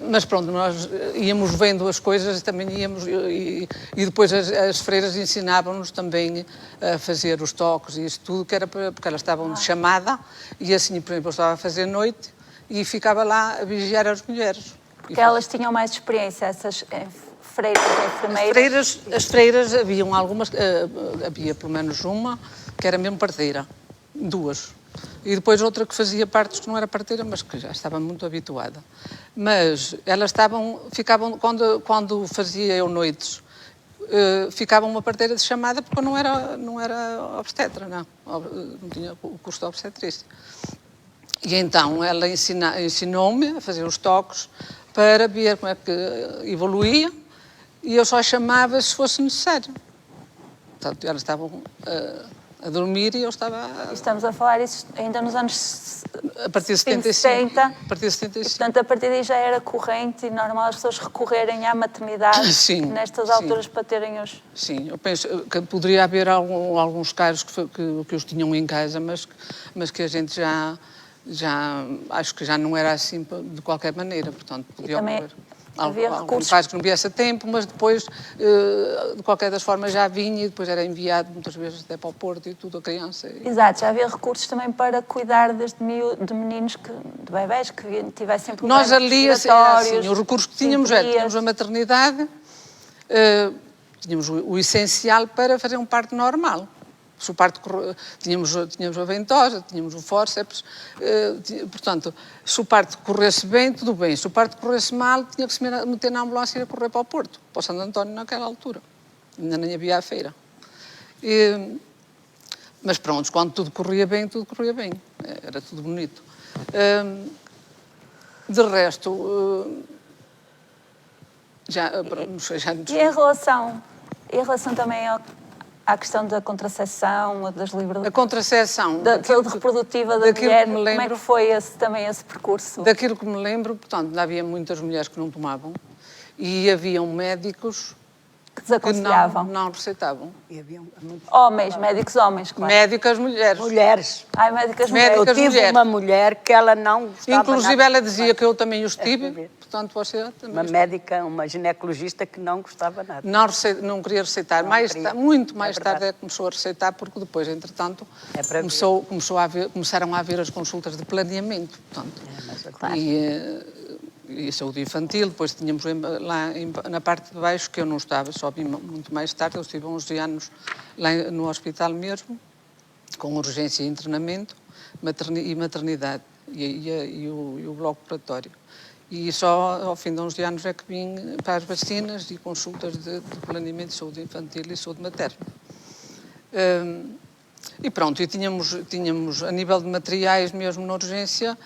mas pronto, nós íamos vendo as coisas, também íamos, e depois as freiras ensinavam-nos também a fazer os toques e isso tudo, que era porque elas estavam de chamada, e assim, por exemplo, eu estava a fazer noite, e ficava lá a vigiar as mulheres. Porque elas tinham mais experiência, essas freiras, enfermeiras? As freiras, haviam algumas, havia pelo menos uma, que era mesmo parteira, 2. E depois outra que fazia partos que não era parteira, mas que já estava muito habituada. Mas elas ficavam, quando fazia eu noites, ficava uma parteira de chamada, porque eu não era obstetra, não tinha o curso de obstetrícia. E então ela ensinou-me a fazer os toques para ver como é que evoluía e eu só chamava se fosse necessário. Portanto, elas estavam a dormir e eu estava Estamos a falar isso ainda nos anos a partir de 75. 70. A partir de 75. Portanto, a partir daí já era corrente e normal as pessoas recorrerem à maternidade Sim, nestas sim. alturas para terem os... Sim, eu penso que poderia haver alguns casos que os tinham em casa, mas que a gente já acho que já não era assim de qualquer maneira, portanto, podia também ocorrer. havia Algum recursos... caso que não viesse a tempo, mas depois, de qualquer das formas, já vinha e depois era enviado muitas vezes até para o Porto e tudo, a criança. Exato, já havia recursos também para cuidar de meninos, de bebés que tivessem problemas Nós ali, era respiratórios, assim, os recursos que tínhamos era, sintonias. tínhamos a maternidade, tínhamos o essencial para fazer um parto normal. Se o parto tínhamos a ventosa, tínhamos o fórceps, portanto, se o parto corresse bem, tudo bem. Se o parto corresse mal, tinha que se meter na ambulância e correr para o Porto, para o Santo António naquela altura. Ainda nem havia a feira. Mas pronto, quando tudo corria bem, era tudo bonito. De resto, não sei, já... E em relação também à questão da contracepção, das liberdades... A contracepção... Da saúde reprodutiva da mulher, como é que foi também esse percurso? Daquilo que me lembro, portanto, havia muitas mulheres que não tomavam e haviam médicos Que desaconselhavam? que não receitavam. E havia Homens, médicos homens, claro. Médicas mulheres. mulheres. Ai, médicas Médicas mulheres. Eu tive mulheres. uma mulher que ela não gostava Inclusive nada. ela dizia que eu também os tive, ver. portanto você também... Uma médica, uma ginecologista que não gostava nada. Não queria receitar. queria. Muito mais É verdade. tarde é que começou a receitar, porque depois, entretanto, É para começaram a haver as consultas de planeamento. Portanto, Claro. e saúde infantil, depois tínhamos lá na parte de baixo, que eu não estava, só vim muito mais tarde, eu estive 11 anos lá no hospital mesmo, com urgência e internamento, e maternidade, e o bloco operatório. E só ao fim de 11 anos é que vim para as vacinas e consultas de planeamento de saúde infantil e saúde materna. E pronto, e tínhamos a nível de materiais mesmo na urgência,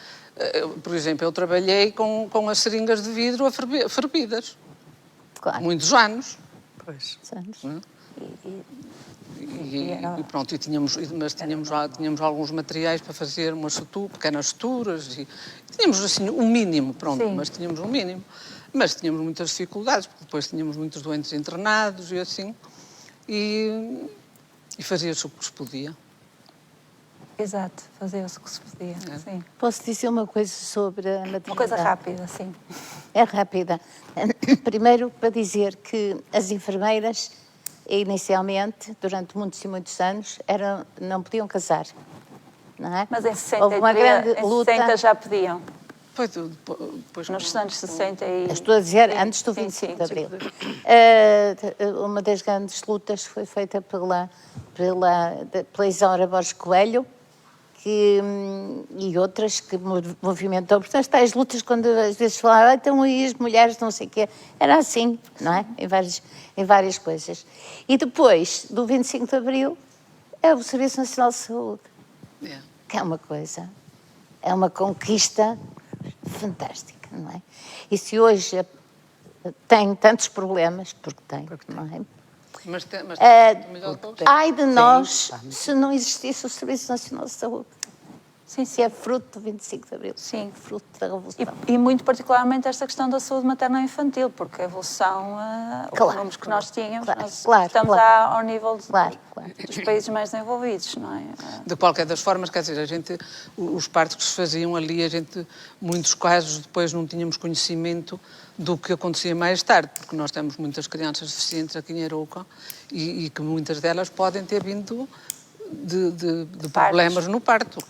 por exemplo, eu trabalhei com as seringas de vidro fervidas, Claro. muitos anos. Pois. Santos. E pronto, mas tínhamos alguns materiais para fazer pequenas suturas e tínhamos assim um mínimo, pronto, Sim. mas tínhamos um mínimo. Mas tínhamos muitas dificuldades, porque depois tínhamos muitos doentes internados e assim, e fazia-se o que se podia. Exato, fazia-se o que se podia, sim. Posso dizer uma coisa sobre a maternidade? Uma coisa rápida, sim. É rápida. Primeiro, para dizer que as enfermeiras, inicialmente, durante muitos e muitos anos, não podiam casar, não é? Mas em 60, Houve uma grande luta. 60 já pediam. Depois Nos anos 60 e... Estou a dizer, antes do Sim, 25 sim, de sim. Abril. Uma das grandes lutas foi feita pela Isaura Borges Coelho, e outras que movimentou. Portanto, as tais lutas, quando às vezes falavam, então e as mulheres, não sei o quê, era assim, não é? Em várias coisas. E depois, do 25 de Abril, é o Serviço Nacional de Saúde, que é uma coisa, é uma conquista fantástica, não é? E se hoje tem tantos problemas, porque tem, não é? Mas Ai de nós se não existisse o Serviço Nacional de Saúde. Sim, Se é fruto do 25 de Abril. Sim. Fruto da Revolução. E muito particularmente esta questão da saúde materna e infantil, porque a evolução, os números que nós tínhamos, nós estamos ao nível dos países mais desenvolvidos, não é? De qualquer das formas, quer dizer, os partos que se faziam ali, muitos casos depois não tínhamos conhecimento do que acontecia mais tarde, porque nós temos muitas crianças deficientes aqui em Arouca e que muitas delas podem ter vindo de problemas no parto.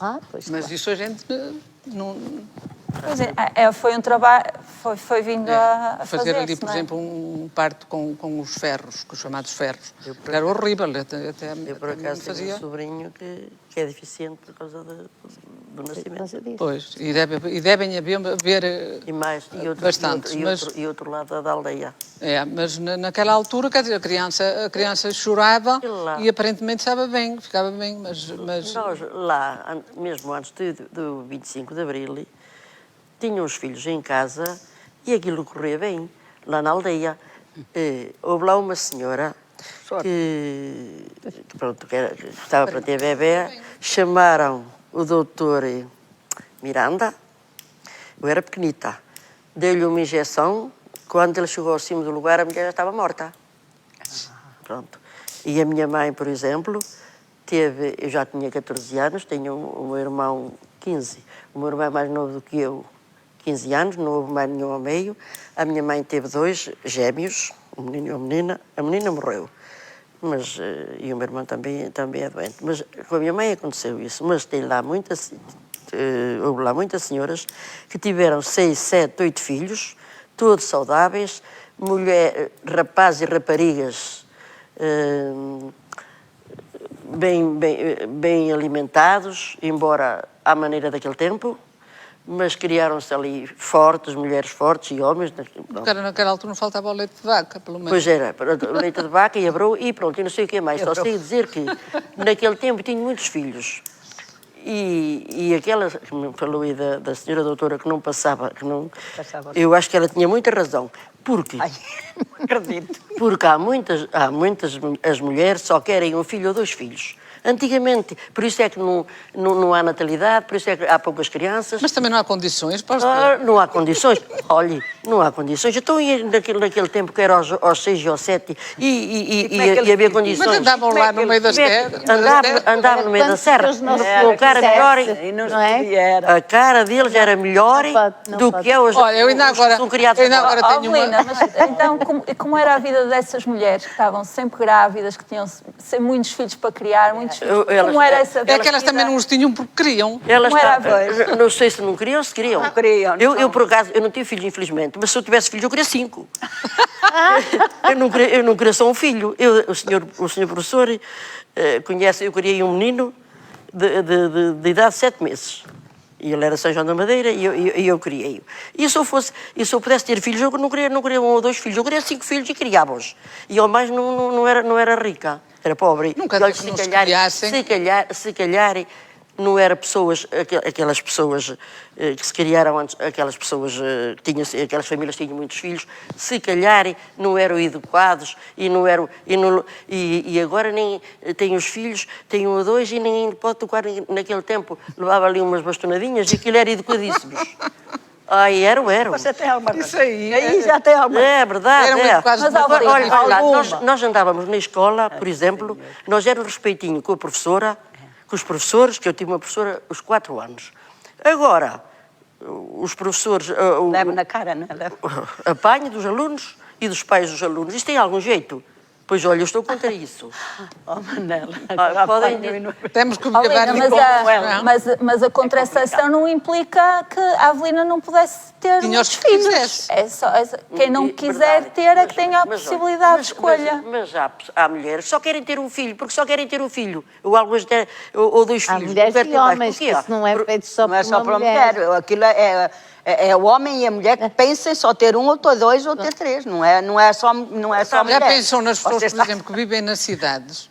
Mas isso a gente não... Pois é, foi um trabalho, foi vindo a fazer ali, fazer-se, por não é? exemplo, um parto com os ferros, com os chamados ferros. Era horrível, até Eu, por acaso, fazia. tenho um sobrinho que é deficiente por causa do nascimento. Pois, e devem haver E mais, bastantes. E outro lado da aldeia. Mas naquela altura, quer dizer, a criança chorava e aparentemente estava bem, ficava bem, mas... Nós lá, mesmo antes do 25 de Abril, tinham os filhos em casa e aquilo corria bem, lá na aldeia. houve lá uma senhora pronto, que estava para ter bebê, chamaram o doutor Miranda, eu era pequenita, deu-lhe uma injeção, quando ele chegou ao cimo do lugar a mulher já estava morta. Pronto. E a minha mãe, por exemplo, eu já tinha 14 anos, tenho um meu irmão 15, o meu irmão é mais novo do que eu, 15 anos, não houve mais nenhum ao meio. A minha mãe teve 2 gêmeos, um menino e uma menina. A menina morreu, mas, e o meu irmão também é doente. Mas com a minha mãe aconteceu isso, mas houve lá muitas senhoras que tiveram 6, 7, 8 filhos, todos saudáveis, rapazes e raparigas bem alimentados, embora à maneira daquele tempo, mas criaram-se ali fortes, mulheres fortes e homens. Porque naquela altura não faltava o leite de vaca, pelo menos. Pois era, o leite de vaca e abrou e pronto, e não sei o que mais. Só sei dizer que naquele tempo tinha muitos filhos. E aquela que me falou aí da senhora doutora que não passava, eu acho que ela tinha muita razão. Porque? Ai, não acredito. Porque há muitas as mulheres só querem um filho ou 2 filhos. Antigamente, por isso é que não há natalidade, por isso é que há poucas crianças. Mas também não há condições para Não há condições. Olhe, não há condições. Então, naquele tempo que era aos 6 e aos 7 e havia condições. Mas andavam lá no meio das terras. Andavam no meio da serra. Com a cara melhor. A cara deles era melhor do que é hoje. Olha, eu ainda agora tenho Avelina, mas então como era a vida dessas mulheres que estavam sempre grávidas, que tinham muitos filhos para criar, muitos filhos? Como era essa vida? É que elas também não os tinham porque queriam. Não sei se não queriam ou se queriam. Não queriam. Eu, por acaso, eu não tive filhos, infelizmente, mas se eu tivesse filhos, eu queria 5. eu não queria só um filho. O senhor professor conhece, eu criei um menino de idade de 7 meses. E ele era São João da Madeira e eu criei-o. E se eu pudesse ter filhos, eu não queria 1 ou 2 filhos, eu queria 5 filhos e criava-os. E ao mais não era rica, era pobre. Nunca e, se criassem. Se calhar não eram aquelas pessoas que se criaram antes, aquelas pessoas aquelas famílias que tinham muitos filhos, se calhar não eram educados e agora nem têm os filhos, têm 1 ou 2 e nem pode tocar. Naquele tempo levava ali umas bastonadinhas e aquilo era educadíssimos. Ai, era. Você tem alguma coisa? Isso aí. Aí já tem alguma coisa. É verdade. Era muito quase Mas, uma Olha, vai lá, nós andávamos na escola, por exemplo, nós éramos respeitinho com a professora, com os professores, que eu tive uma professora os 4 anos. Agora, os professores... Leva na cara, não é? Apanho dos alunos e dos pais dos alunos. Isto tem algum jeito? Pois olha, eu estou contra isso. Oh, Manela. Podem Temos que Avelina, dar mas a contracepção não implica que a Avelina não pudesse ter Tinha os muitos que filhos. quisesse. Quem não quiser ter é que tenha a possibilidade de escolha. Mas há mulheres que só querem ter um filho, porque só querem ter um filho. Ou 2 Há filhos. mulheres Não quero e ter mais. homens, Porquê? que isso não é feito só Não é por só uma para a mulher. mulher. Aquilo é o homem e a mulher que pensam em só ter 1 ou 2 ou ter 3. Não é só mulher. Já pensou nas pessoas, Você por exemplo, que vivem nas cidades?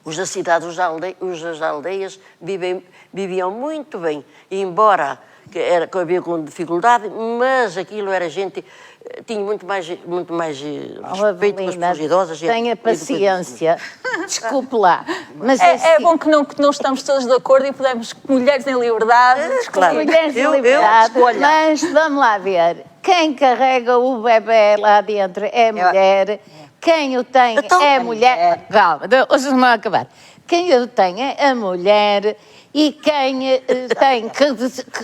Os da cidade, os das aldeias viviam muito bem, embora que havia com dificuldade, mas aquilo era gente, tinha muito mais respeito com as pessoas idosas. Tenha paciência, desculpe lá. Mas É bom que não estamos todos de acordo e podemos, mulheres em liberdade, Claro. mulheres de Eu liberdade, escolho. mas vamos lá ver. Quem carrega o bebê lá dentro é a mulher. Quem o tem Então, é a mulher. Calma, ouçam-me a acabar. Quem o tem é a mulher e quem tem que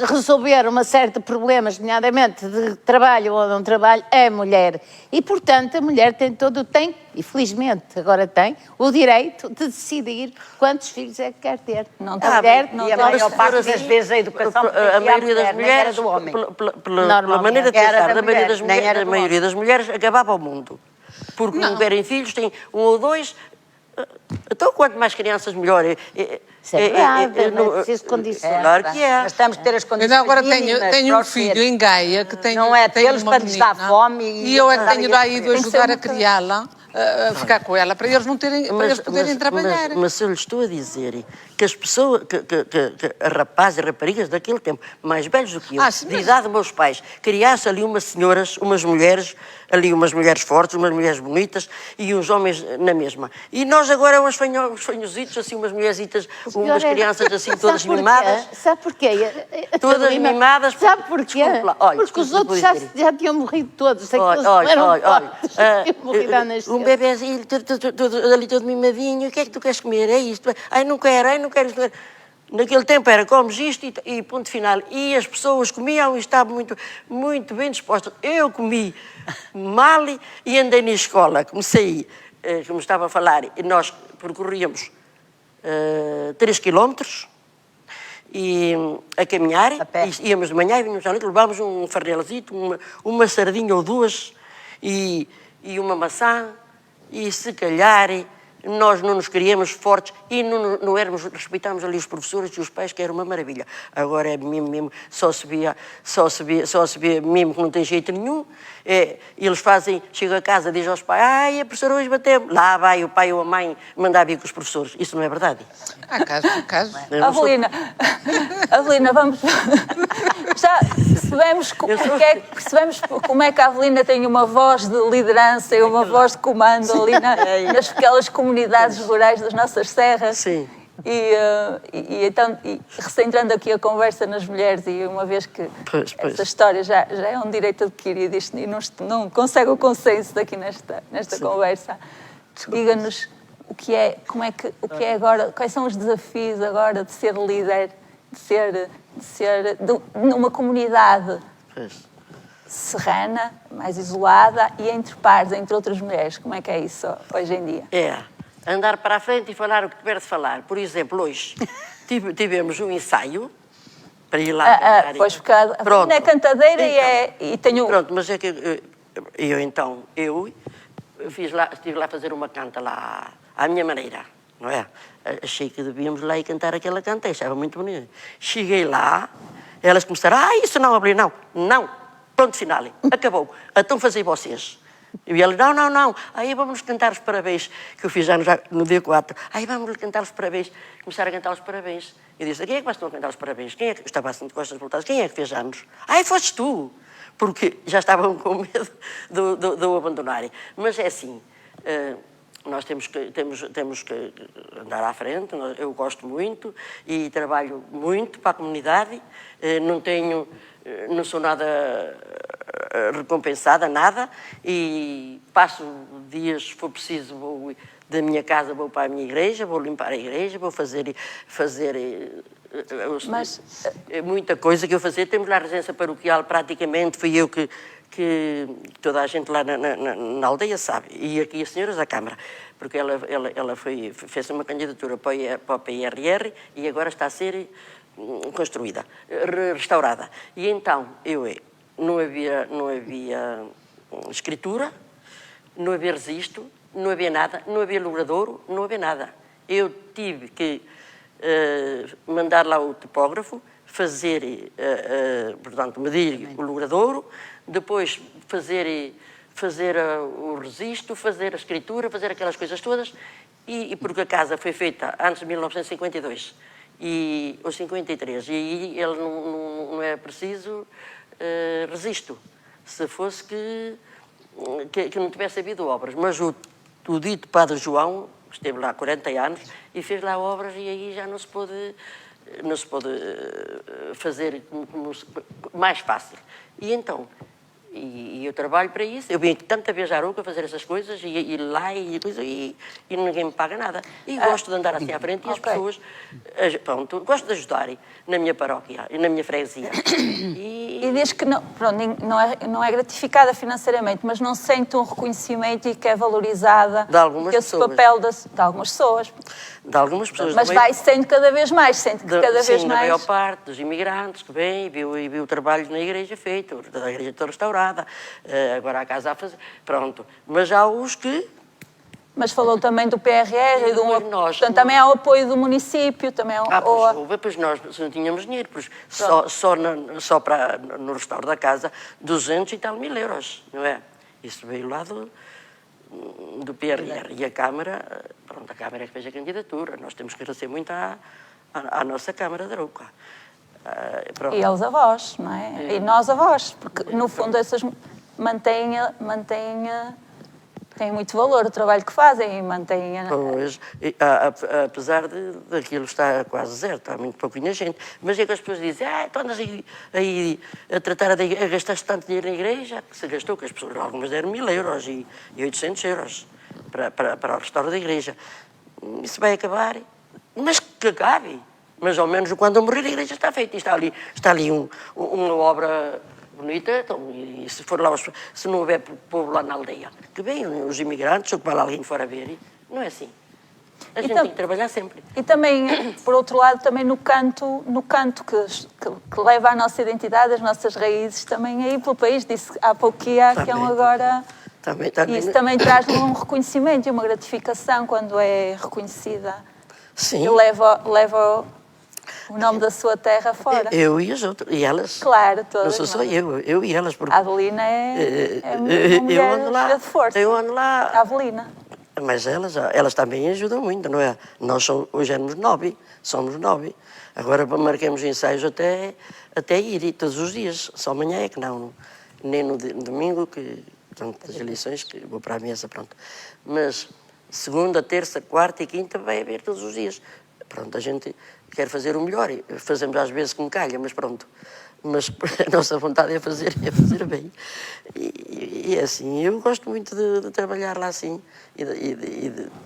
resolver uma série de problemas, nomeadamente de trabalho ou não trabalho, é a mulher. E, portanto, a mulher tem, e felizmente agora tem, o direito de decidir quantos filhos é que quer ter. Não a tá mulher bem, não E a tá maior bem. parte das vezes a educação A maioria das era mulheres, do homem. pela maneira de Era pensar da da maioria das mulher, nem era mulheres, do a maioria das mulheres acabava o mundo. Porque não querem filhos, têm 1 ou 2. Então, quanto mais crianças, melhor. Isso é verdade, não é preciso condições. Claro que é. Mas temos que ter as condições Eu agora mínimas tenho para um os filho ter. em Gaia que tem Não é tem tê-los uma para lhes dar menina, fome e eu é que tenho lá ido Tem que ser ajudar a muito- criá-la. a ficar com ela, para eles, não terem, para eles poderem trabalhar. Mas se eu lhe estou a dizer que as pessoas, que rapazes e raparigas daquele tempo, mais velhos do que eu, sim, de idade dos meus pais, criasse ali umas mulheres fortes, umas mulheres bonitas e uns homens na mesma. E nós agora, uns fanhositos, assim, umas mulherzitas, umas crianças assim, todas mimadas. Sabe porquê? Todas mimadas. Sabe porquê? Porque os outros já tinham morrido todos. Olha, morrido à nascença. um bebezinho ali todo mimadinho, o que é que tu queres comer? É isto? Ai, não quero isto. Naquele tempo era comes isto e ponto final. E as pessoas comiam e estavam muito, muito bem dispostas. Eu comi mal e andei na escola. Comecei, como estava a falar, e nós percorríamos 3 quilómetros e a caminhar, e íamos de manhã e vínhamos à noite, levávamos um farnelzito, uma sardinha ou duas e uma maçã, e se calhar nós não nos queríamos fortes e não éramos, respeitávamos ali os professores e os pais, que era uma maravilha. Agora é mesmo, só se vê mesmo que não tem jeito nenhum. Eles chegam a casa, dizem aos pais, ai, a professora hoje bateu. Lá vai o pai ou a mãe mandar vir com os professores. Isso não é verdade. Há casos. Avelina, vamos... Já percebemos como é que a Avelina tem uma voz de liderança e uma voz de comando ali naquelas comunidades rurais das nossas serras. Sim. Então, recentrando aqui a conversa nas mulheres, e uma vez que essa história já é um direito adquirido e não consegue o consenso aqui nesta conversa, diga-nos o que é agora, quais são os desafios agora de ser líder, de ser numa comunidade serrana, mais isolada e entre pares, entre outras mulheres. Como é que é isso hoje em dia? Andar para a frente e falar o que tiver de falar. Por exemplo, hoje tivemos um ensaio para ir lá cantar. Pois, porque a Avelina é cantadeira e tenho... Pronto, mas é que eu estive lá a fazer uma canta lá à minha maneira, não é? Achei que devíamos lá ir cantar aquela canta, achava muito bonito. Cheguei lá, elas começaram, isso não, Avelina, não, pronto, final, acabou, então fazei vocês. E ela, não, aí vamos cantar os parabéns, que eu fiz já no dia 4. Aí vamos cantar os parabéns. Começaram a cantar os parabéns. Eu disse, quem é que vai cantar os parabéns? Quem é que... Eu estava assim de costas voltadas. Quem é que fez anos? Fostes tu. Porque já estavam com medo de o abandonarem. Mas é assim, nós temos que andar à frente. Eu gosto muito e trabalho muito para a comunidade. Não sou nada recompensada, nada, e passo dias, se for preciso, vou da minha casa, vou para a minha igreja, vou limpar a igreja, vou fazer muita coisa que eu fazia. Temos lá a residência paroquial, praticamente, fui eu que toda a gente lá na aldeia sabe, e aqui as senhoras da Câmara, porque ela fez uma candidatura para o PRR e agora está a ser construída, restaurada. E então, não havia escritura, não havia registro, não havia nada, não havia logradouro, não havia nada. Eu tive que mandar lá o topógrafo, portanto, medir o logradouro, depois fazer o registro, fazer a escritura, fazer aquelas coisas todas, e porque a casa foi feita antes de 1952. Ou 53, e aí ele não é preciso registro, se fosse que não tivesse havido obras. Mas o dito Padre João esteve lá há 40 anos e fez lá obras, e aí já não se pôde fazer mais fácil. E então, eu trabalho para isso. Eu vim tanta vez à Arouca a fazer essas coisas, e lá e ninguém me paga nada. E gosto de andar assim à frente, e as pessoas, pronto, gosto de ajudar na minha paróquia e na minha freguesia. E diz que não é gratificada financeiramente, mas não sente um reconhecimento e que é valorizada de algumas pessoas. Papel de algumas pessoas. De algumas pessoas. Mas vai sendo cada vez mais, sente que cada vez mais... Sim, na maior parte dos imigrantes que vêm e viu o trabalho na igreja feito, a igreja toda restaurada, agora a casa a fazer, pronto. Mas há os que... Mas falou também do PRR e portanto, também há o apoio do município, também pois nós não tínhamos dinheiro, pois só no restauro da casa 200 e tal mil euros, não é? Isso veio lá do PRR. E a Câmara, pronto, a Câmara é que fez a candidatura. Nós temos que agradecer muito à nossa Câmara de Arouca. E aos avós, não é? E nós avós, porque no fundo essas têm muito valor o trabalho que fazem e mantêm... Pois, apesar daquilo estar quase zero, está muito pouquinha gente, mas é que as pessoas dizem, tu andas aí a gastar-se tanto dinheiro na igreja, que se gastou, que as pessoas, algumas deram 1.000 euros e 800 euros para o restauro da igreja. Isso vai acabar, mas que acabe. Mas ao menos quando eu morrer a igreja está feita. Está ali uma obra bonita, então, e se for lá, se não houver povo lá na aldeia, que venham os imigrantes ou que vá lá alguém fora ver, não é assim. A gente tem que trabalhar sempre. E também, por outro lado, também no canto que leva à nossa identidade, as nossas raízes, também aí pelo país, disse há pouco que é um agora... Também. Isso também traz um reconhecimento e uma gratificação quando é reconhecida. Sim. E leva o nome da sua terra fora. Eu e as outras, e elas. Claro, todas. Não sou só eu e elas. Porque a Avelina é uma mulher de força. Eu ando lá. A Avelina. Mas elas também ajudam muito, não é? Nós hoje somos 9. Agora marcamos ensaios até ir todos os dias. Só amanhã é que não. Nem no domingo, que portanto, as eleições, que vou para a mesa, pronto. Mas segunda, terça, quarta e quinta vai haver todos os dias. Pronto, a gente quer fazer o melhor, fazemos às vezes como calha, mas pronto. Mas a nossa vontade é fazer bem. E é assim, eu gosto muito de trabalhar lá assim.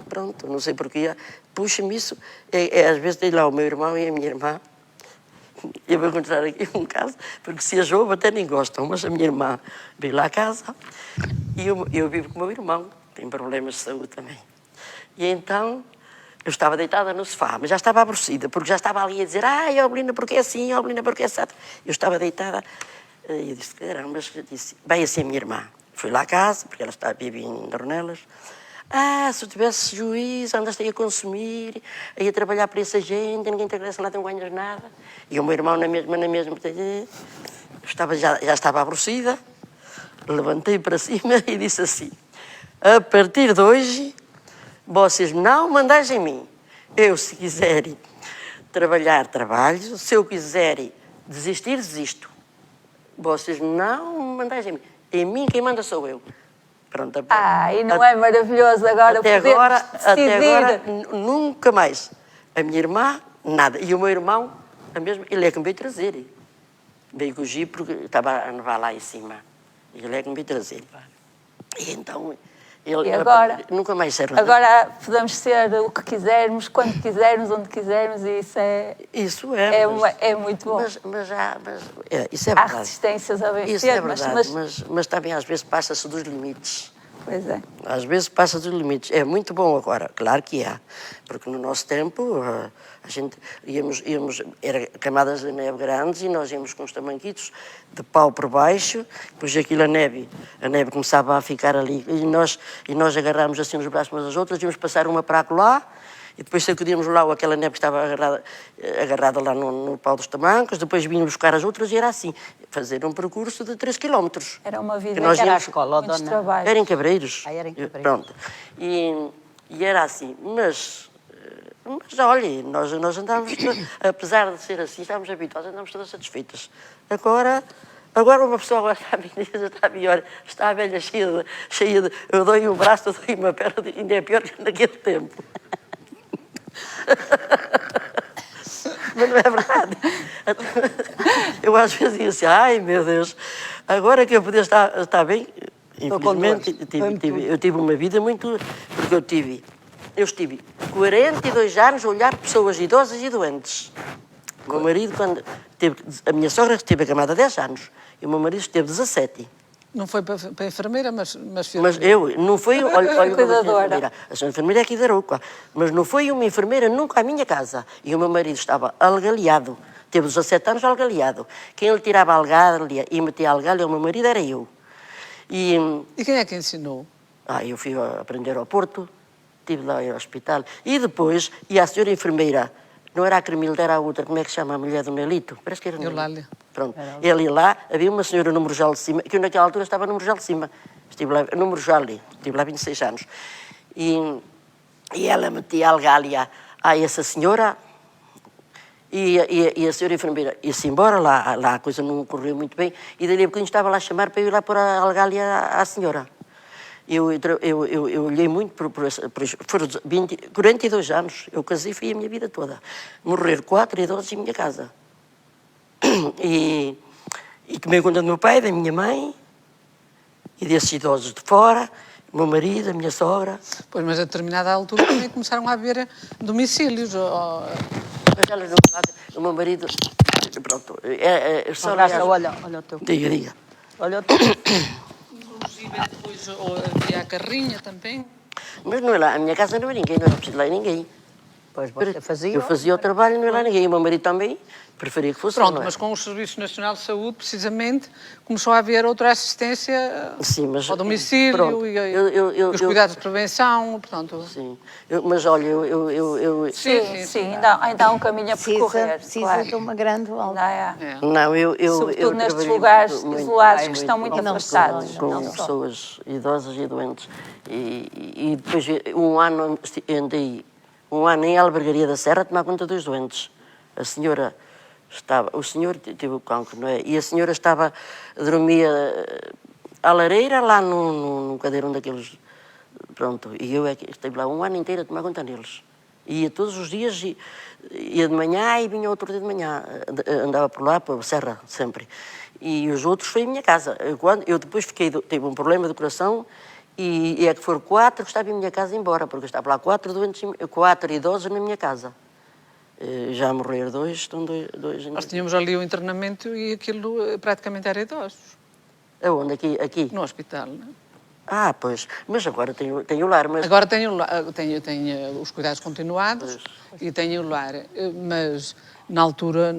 Pronto, não sei porquê, puxa-me isso. Às vezes tem lá o meu irmão e a minha irmã. Eu vou encontrar aqui um caso, porque se as ouve até nem gostam, mas a minha irmã veio lá a casa e eu vivo com o meu irmão, tem problemas de saúde também. E então... Eu estava deitada no sofá, mas já estava aborrecida, porque já estava ali a dizer Avelina, porque é assim, Avelina, porque é assim. Eu estava deitada e eu disse, caramba, vai assim a minha irmã. Fui lá à casa, porque ela vivia em Dornelas. Se eu tivesse juízo, andas aí a consumir, aí a trabalhar para essa gente, ninguém te agradece nada, não ganhas nada. E o meu irmão na mesma, já estava aborrecida, levantei para cima e disse assim, a partir de hoje... Vocês não mandais em mim. Eu, se quiserem trabalhar, trabalho. Se eu quiser desistir, desisto. Vocês não mandais em mim. Em mim quem manda sou eu. Pronto. E não é maravilhoso agora até decidir? Agora, nunca mais. A minha irmã, nada. E o meu irmão, a mesma, ele é que me veio trazer. Veio com o Jeep porque estava a nevar lá em cima. Ele é que me veio trazer. E então... E agora, nunca mais serve. Agora podemos ser o que quisermos, quando quisermos, onde quisermos, e isso é muito bom. Isso é verdade. Há resistências a vencer. Isso é verdade, mas também às vezes passa-se dos limites. Pois é. Às vezes passa dos limites. É muito bom agora, claro que há. Porque no nosso tempo a gente era camadas de neve grandes e nós íamos com os tamanquitos de pau por baixo, depois aquilo a neve começava a ficar ali e nós agarrámos assim nos braços umas às outras, íamos passar uma para lá e depois sacudíamos lá aquela neve que estava agarrada lá no pau dos tamancos, depois vínhamos buscar as outras e era assim, fazer um percurso de 3 km. Era uma vida que era a escola, muito trabalho. Era em Cabreiros. Era em Cabreiros. Pronto. E era assim, mas olha, nós andávamos, apesar de ser assim, estávamos habituados, andávamos todas satisfeitas. Agora uma pessoa agora está pior, está a velha cheia de eu dou-lhe um braço, eu dou-lhe uma perna, ainda é pior que naquele tempo. Mas não é verdade. Eu às vezes digo assim, ai meu Deus, agora que eu podia estar bem, infelizmente eu tive uma vida muito, porque eu estive 42 anos a olhar pessoas idosas e doentes. O meu marido, a minha sogra esteve acamada há 10 anos e o meu marido esteve 17. Não foi para a enfermeira, mas fez. Mas não foi, olha cuidadora. A sua enfermeira é aqui da Arouca, mas não foi uma enfermeira nunca à minha casa. E o meu marido estava algaleado, teve 17 anos algaleado. Quem lhe tirava a algalha e metia a algalha, o meu marido era eu. E quem é que ensinou? Eu fui aprender ao Porto, estive lá no hospital. E depois, a senhora enfermeira, não era a Cremilda, era a outra, como é que se chama a mulher do Nelito? Parece que era Eulália. Pronto. Ele lá, havia uma senhora no Morjal de Cima, que eu naquela altura estava no Morjal de Cima. estive lá, no Morjali, estive lá 26 anos. E ela metia a algália a essa senhora e a senhora enfermeira ia-se embora, lá a coisa não correu muito bem, e dali a bocadinho estava lá a chamar para eu ir lá pôr a algália à senhora. Eu olhei muito foram 42 anos, eu casei, fui a minha vida toda. Morrer 4 idosos em minha casa. E tomei conta do meu pai, da minha mãe, e desses idosos de fora, o meu marido, a minha sogra. Pois, mas a determinada altura também começaram a haver domicílios. Mas elas não sabem, o meu marido, pronto, só Olha o teu. Diga. Olha o teu. Inclusive, depois havia a carrinha também. Mas não é lá, a minha casa não é ninguém, não era preciso lá ninguém. Pois você fazia. Eu fazia o trabalho, não é lá ninguém. E o meu marido também preferia que fosse. Pronto, não é? mas com o Serviço Nacional de Saúde, precisamente, começou a haver outra assistência Sim, mas, ao domicílio pronto, e os cuidados de prevenção, portanto... Sim, mas olha, Sim, ainda há um caminho a percorrer. Precisa claro. de uma grande volta. Ainda há. Não, Sobretudo nestes trabalhei lugares muito, isolados que estão muito com- afastados. Com não só. pessoas idosas e doentes. E depois, um ano, andei em Albergaria da Serra a tomar conta dos doentes. A senhora estava... O senhor teve o cancro, não é? E a senhora dormia à lareira lá num cadeirão daqueles... Pronto, e eu estive lá um ano inteiro a tomar conta deles. Ia todos os dias, ia de manhã e vinha outro dia de manhã. Andava por lá, pela serra, sempre. E os outros foi em minha casa. Eu depois tive um problema de coração e é que foram 4 que estavam em minha casa embora, porque eu estava lá 4 idosos na minha casa. Já morreram 2, estão 2 Nós tínhamos ali o internamento e aquilo praticamente era idosos, Aonde? Aqui? no hospital, não é? Ah, pois. Mas agora tenho o lar, mas... Agora tenho os cuidados continuados e tenho o lar, mas na altura,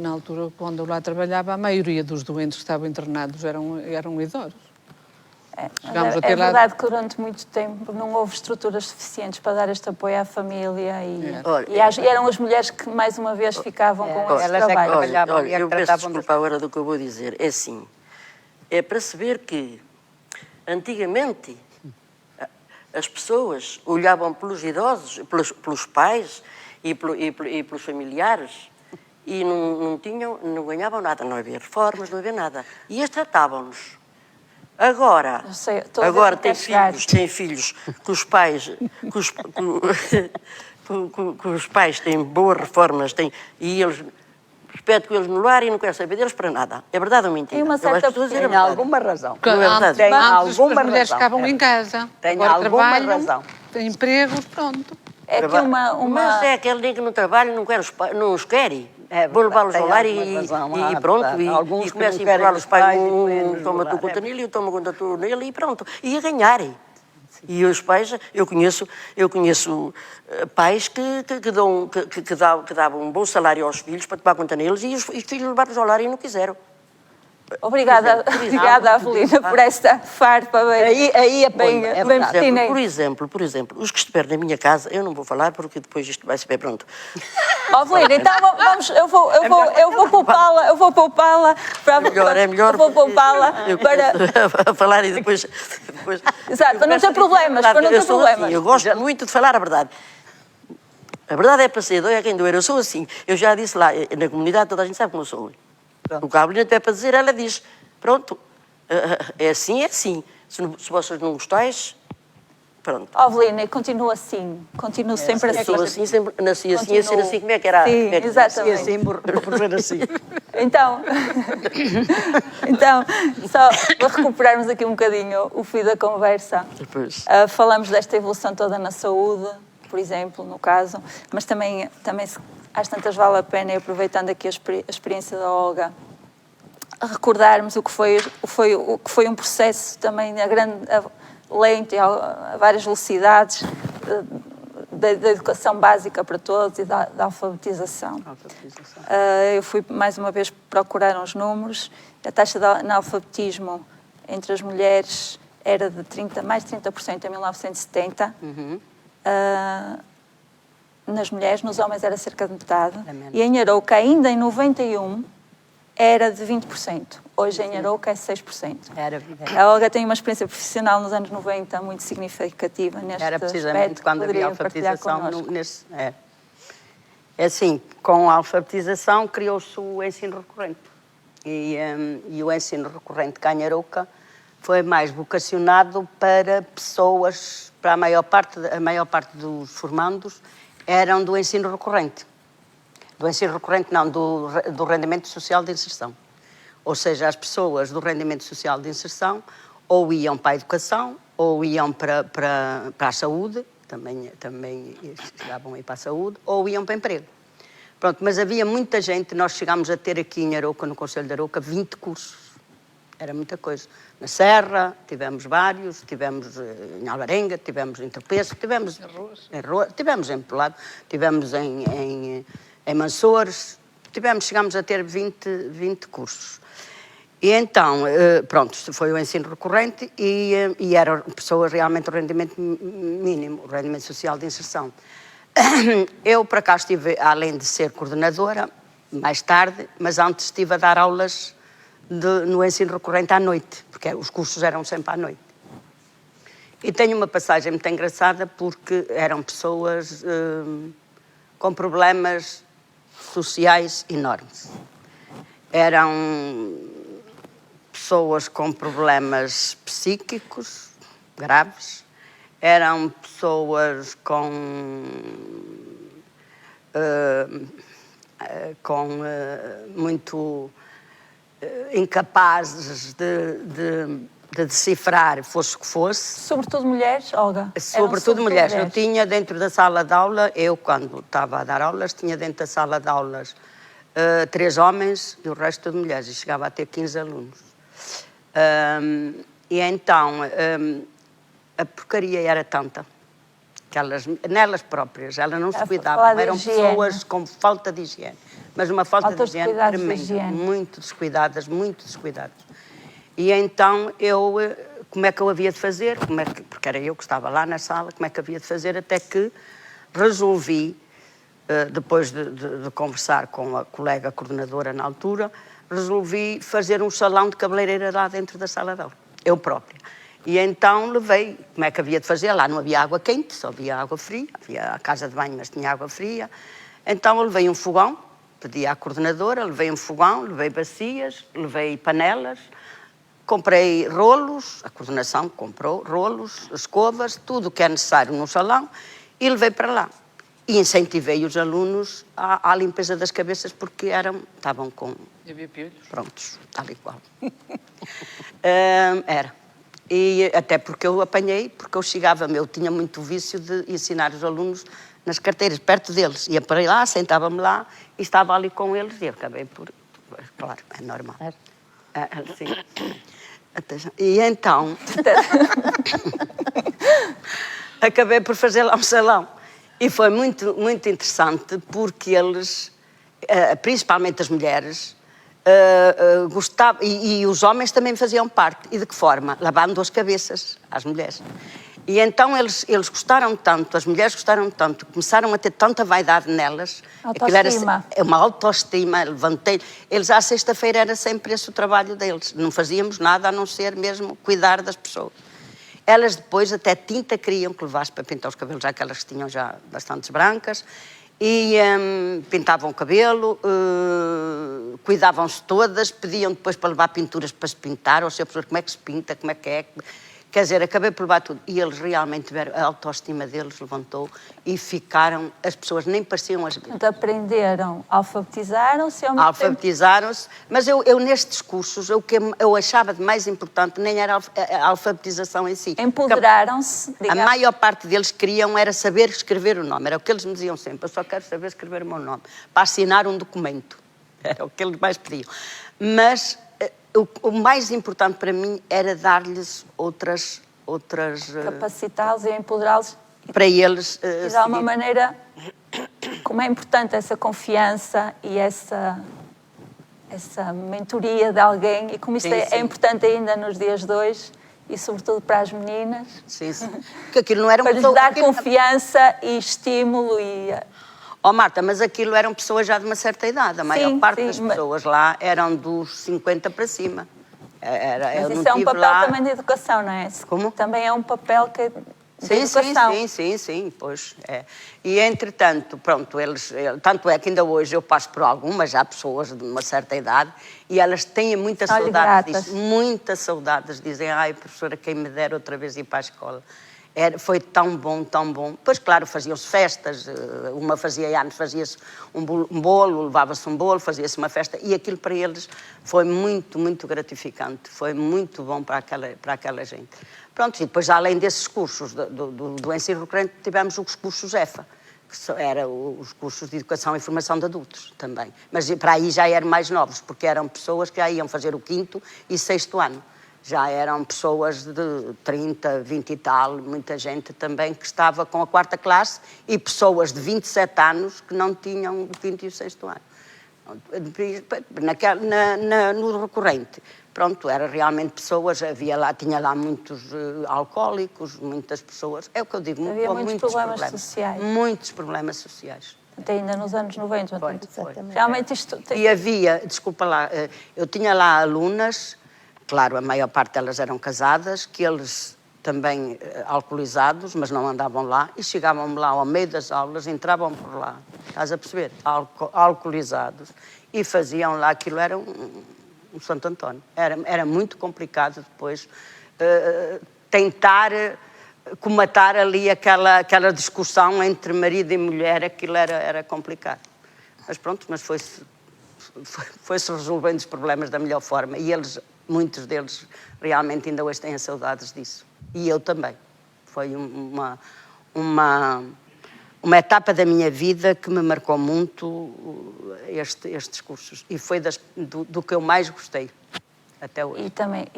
quando eu lá trabalhava, a maioria dos doentes que estavam internados eram idosos. Chegámos a É ter lá- verdade que durante muito tempo não houve estruturas suficientes para dar este apoio à família e eram as mulheres que mais uma vez ficavam com esse elas é que trabalho. trabalhavam e é que eu peço tratavam desculpa agora do que eu vou dizer. É assim, é para se ver que antigamente as pessoas olhavam pelos idosos, pelos pais e pelos familiares e não ganhavam nada, não havia reformas, não havia nada. E eles tratavam-nos. Agora, Eu sei, estou a ver onde tem quer chegar. filhos que os pais, que os pais têm boas reformas, e eles espetam eles no lar e não querem saber deles para nada. É verdade ou mentira? Tem uma certa Eu acho que estou a dizer a Tem verdade. alguma razão. Porque Não é verdade? antes, Tem as alguma mulheres razão. ficavam em casa, Tem agora alguma trabalham, razão. têm empregos, pronto. É que Mas é aquele dia que não trabalha, não os quer. É Vou levá-los verdade, ao lar tem alguma razão, e há pronto. verdade. Alguns E que começam a não querem empurrar os os pais pais, e põem-nos no toma tu lar. conta nele, eu tomo conta tu nele e pronto. E a ganharem. E os pais, eu conheço pais que davam um bom salário aos filhos para tomar conta neles e os filhos levaram-os ao lar e não quiseram. Obrigada, Avelina, por esta farpa bem, Aí é bem, bem, é bem verdade. pertinente. Por exemplo, os que estiverem na minha casa, eu não vou falar porque depois isto vai se ver pronto. Avelina, então vamos, eu vou poupá-la para... É melhor Eu vou poupá-la eu para... a falar e depois Exato, para não ter problemas, eu sou assim, eu gosto muito de falar a verdade. A verdade é para ser, doer a quem doer. Eu sou assim. Eu já disse lá, na comunidade toda a gente sabe como eu sou. O que a Avelina tiver para dizer, ela diz. Pronto, é assim, é assim. Se vocês não gostais, pronto. Avelina, continua assim, continua sempre assim. Sou assim, sempre nasci assim, a ser assim, como é que era? Sim, como é que- exatamente. E assim, por ser assim. Então, só para recuperarmos aqui um bocadinho o fio da conversa, Depois. falamos desta evolução toda na saúde, por exemplo, no caso, mas também às tantas vale a pena, e aproveitando aqui a experiência da Olga, recordarmos o que foi um processo também lento e a várias velocidades da educação básica para todos e da alfabetização. Eu fui mais uma vez procurar uns números. A taxa de analfabetismo entre as mulheres era de mais de 30% em 1970. Nas mulheres, nos homens era cerca de metade. E em Arouca, ainda em 91, era de 20%. Hoje em Arouca é 6%. Era. A Olga tem uma experiência profissional nos anos 90 muito significativa neste Era precisamente aspecto. quando havia Poderia partilhar alfabetização. connosco. É assim, com a alfabetização criou-se o ensino recorrente. E o ensino recorrente cá em Arouca foi mais vocacionado para pessoas, para a maior parte dos formandos eram do ensino recorrente. Do ensino recorrente não, do rendimento social de inserção. Ou seja, as pessoas do rendimento social de inserção ou iam para a educação, ou iam para a saúde, também chegavam a ir para a saúde, ou iam para o emprego. Pronto, mas havia muita gente, nós chegámos a ter aqui em Arouca, no Conselho de Arouca, 20 cursos. Era muita coisa. Na Serra, tivemos vários, tivemos em Alvarenga, tivemos em Tropeço, tivemos em Roa, tivemos em Pelado, tivemos em Mansores, chegámos a ter 20 cursos. E então, pronto, foi o ensino recorrente e eram pessoas realmente o rendimento mínimo, o rendimento social de inserção. Eu, por acaso, estive, além de ser coordenadora, mais tarde, mas antes estive a dar aulas no ensino recorrente à noite, porque os cursos eram sempre à noite. E tenho uma passagem muito engraçada porque eram pessoas com problemas sociais enormes. Eram pessoas com problemas psíquicos graves, eram pessoas muito incapazes de decifrar, fosse o que fosse. Sobretudo mulheres, Olga? Sobretudo mulheres. Eu tinha dentro da sala de aula, quando estava a dar aulas, tinha dentro da sala de aulas 3 homens e o resto de mulheres, e chegava a ter 15 alunos. E então, a porcaria era tanta, que nelas próprias, elas não se cuidavam, eram pessoas com falta de higiene, mas uma falta de higiene tremenda, muito descuidadas. E então, como é que eu havia de fazer, porque era eu que estava lá na sala, como é que havia de fazer, até que resolvi, depois de conversar com a colega coordenadora na altura, resolvi fazer um salão de cabeleireira lá dentro da sala de aula, eu própria. E então levei, como é que havia de fazer? Lá não havia água quente, só havia água fria, havia a casa de banho, mas tinha água fria. Então eu levei um fogão, pedi à coordenadora, levei um fogão, levei bacias, levei panelas, comprei rolos, a coordenação comprou rolos, escovas, tudo o que é necessário no salão e levei para lá. E incentivei os alunos à limpeza das cabeças porque estavam com... E havia piolhos? Prontos, tal e qual. Era. E até porque eu apanhei, porque eu tinha muito vício de ensinar os alunos nas carteiras, perto deles. Ia para lá, sentava-me lá e estava ali com eles e eu acabei por... Claro, é normal. Sim. E então... acabei por fazer lá um salão. E foi muito, muito interessante porque eles, principalmente as mulheres, gostavam, e os homens também faziam parte. E de que forma? Lavando as cabeças às mulheres. E então eles gostaram tanto, as mulheres gostaram tanto, começaram a ter tanta vaidade nelas. Autoestima. Era uma autoestima, levantei. Eles à sexta-feira era sempre esse o trabalho deles. Não fazíamos nada a não ser mesmo cuidar das pessoas. Elas depois até tinta queriam que levasse para pintar os cabelos, já aquelas que tinham já bastantes brancas, e pintavam o cabelo, cuidavam-se todas, pediam depois para levar pinturas para se pintar, ou seja, professor, como é que se pinta, como é que é... Quer dizer, acabei por levar tudo. E eles realmente tiveram, a autoestima deles levantou e ficaram, as pessoas nem pareciam as mesmas. Portanto, aprenderam, alfabetizaram-se ao mesmo Alfabetizaram-se, mas eu nestes cursos, o que eu achava de mais importante nem era a alfabetização em si. Empoderaram-se. A maior parte deles queriam era saber escrever o nome, era o que eles me diziam sempre, eu só quero saber escrever o meu nome, para assinar um documento, era o que eles mais pediam. Mas... O mais importante para mim era dar-lhes outras capacitá-los e empoderá-los para eles e de alguma maneira, como é importante essa confiança e essa mentoria de alguém, e como isto é importante ainda nos dias de hoje e sobretudo para as meninas. Sim. Porque aquilo não era para lhes dar confiança e estímulo e... Ó Marta, mas aquilo eram pessoas já de uma certa idade. A maior parte das pessoas lá eram dos 50 para cima. Mas isso é um papel também de educação, não é? Como? Também é um papel que... Sim, pois é. E entretanto, pronto, tanto é que ainda hoje eu passo por algumas, já pessoas de uma certa idade, e elas têm muita saudade disso, muitas saudades, dizem, ai professora, quem me dera outra vez ir para a escola. Foi tão bom, tão bom. Pois claro, faziam-se festas, uma fazia anos, fazia-se um bolo, levava-se um bolo, fazia-se uma festa, e aquilo para eles foi muito, muito gratificante, foi muito bom para aquela gente. Pronto, e depois, além desses cursos do ensino recorrente, tivemos os cursos EFA, que eram os cursos de educação e formação de adultos também. Mas para aí já eram mais novos, porque eram pessoas que já iam fazer o 5º e 6º ano. Já eram pessoas de 30, 20 e tal, muita gente também que estava com a 4ª classe e pessoas de 27 anos que não tinham o 5º e o 6º ano. No recorrente, pronto, era realmente pessoas, tinha lá muitos alcoólicos, muitas pessoas, é o que eu digo, havia muitos problemas sociais. Muitos problemas sociais. Até ainda nos anos 90. Foi. Realmente isto... E havia, desculpa lá, eu tinha lá alunas, claro, a maior parte delas eram casadas, que eles também alcoolizados, mas não andavam lá, e chegavam lá ao meio das aulas, entravam por lá, estás a perceber? Alcoolizados, e faziam lá, aquilo era um Santo António. Era muito complicado depois tentar comatar ali aquela discussão entre marido e mulher, aquilo era complicado. Mas pronto, mas foi-se resolvendo os problemas da melhor forma, e muitos deles realmente ainda hoje têm saudades disso. E eu também. Foi uma etapa da minha vida que me marcou muito estes cursos. E foi do que eu mais gostei até hoje. E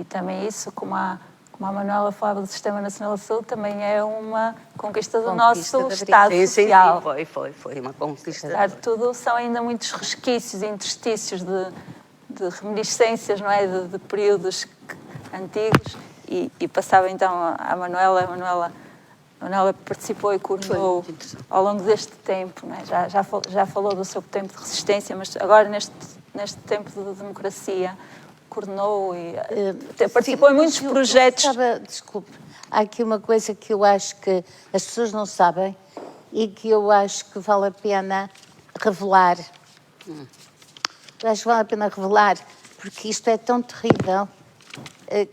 também isso, como a Manuela falava do Sistema Nacional de Saúde, também é uma conquista do nosso Estado Social. Sim, foi uma conquista. Apesar de tudo, são ainda muitos resquícios, interstícios de reminiscências, não é? De períodos antigos. E passava então à Manuela. A Manuela participou e coordenou ao longo deste tempo, não é? Já falou do seu tempo de resistência, mas agora neste tempo de democracia coordenou e participou em muitos projetos. Desculpe, há aqui uma coisa que eu acho que as pessoas não sabem e que eu acho que vale a pena revelar. Eu acho que vale a pena revelar, porque isto é tão terrível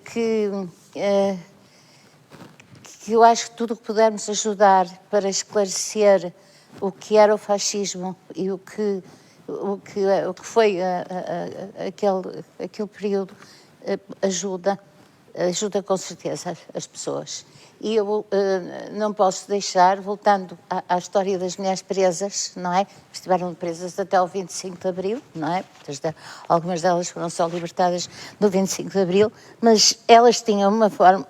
que eu acho que tudo o que pudermos ajudar para esclarecer o que era o fascismo e o que foi aquele período ajuda com certeza as pessoas. E eu não posso deixar, voltando à história das mulheres presas, não é? Estiveram presas até o 25 de Abril, não é? Algumas delas foram só libertadas no 25 de Abril, mas elas tinham uma forma,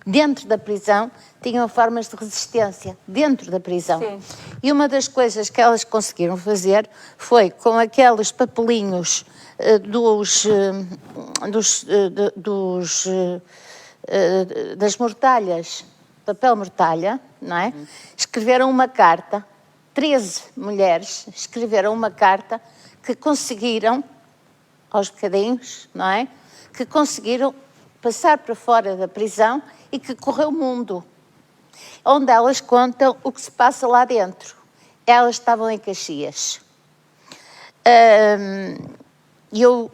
dentro da prisão, tinham formas de resistência, dentro da prisão. Sim. E uma das coisas que elas conseguiram fazer foi, com aqueles papelinhos das mortalhas, papel mortalha, não é? Escreveram uma carta, 13 mulheres escreveram uma carta que conseguiram, aos bocadinhos, não é? Que conseguiram passar para fora da prisão e que correu o mundo, onde elas contam o que se passa lá dentro. Elas estavam em Caxias. Eu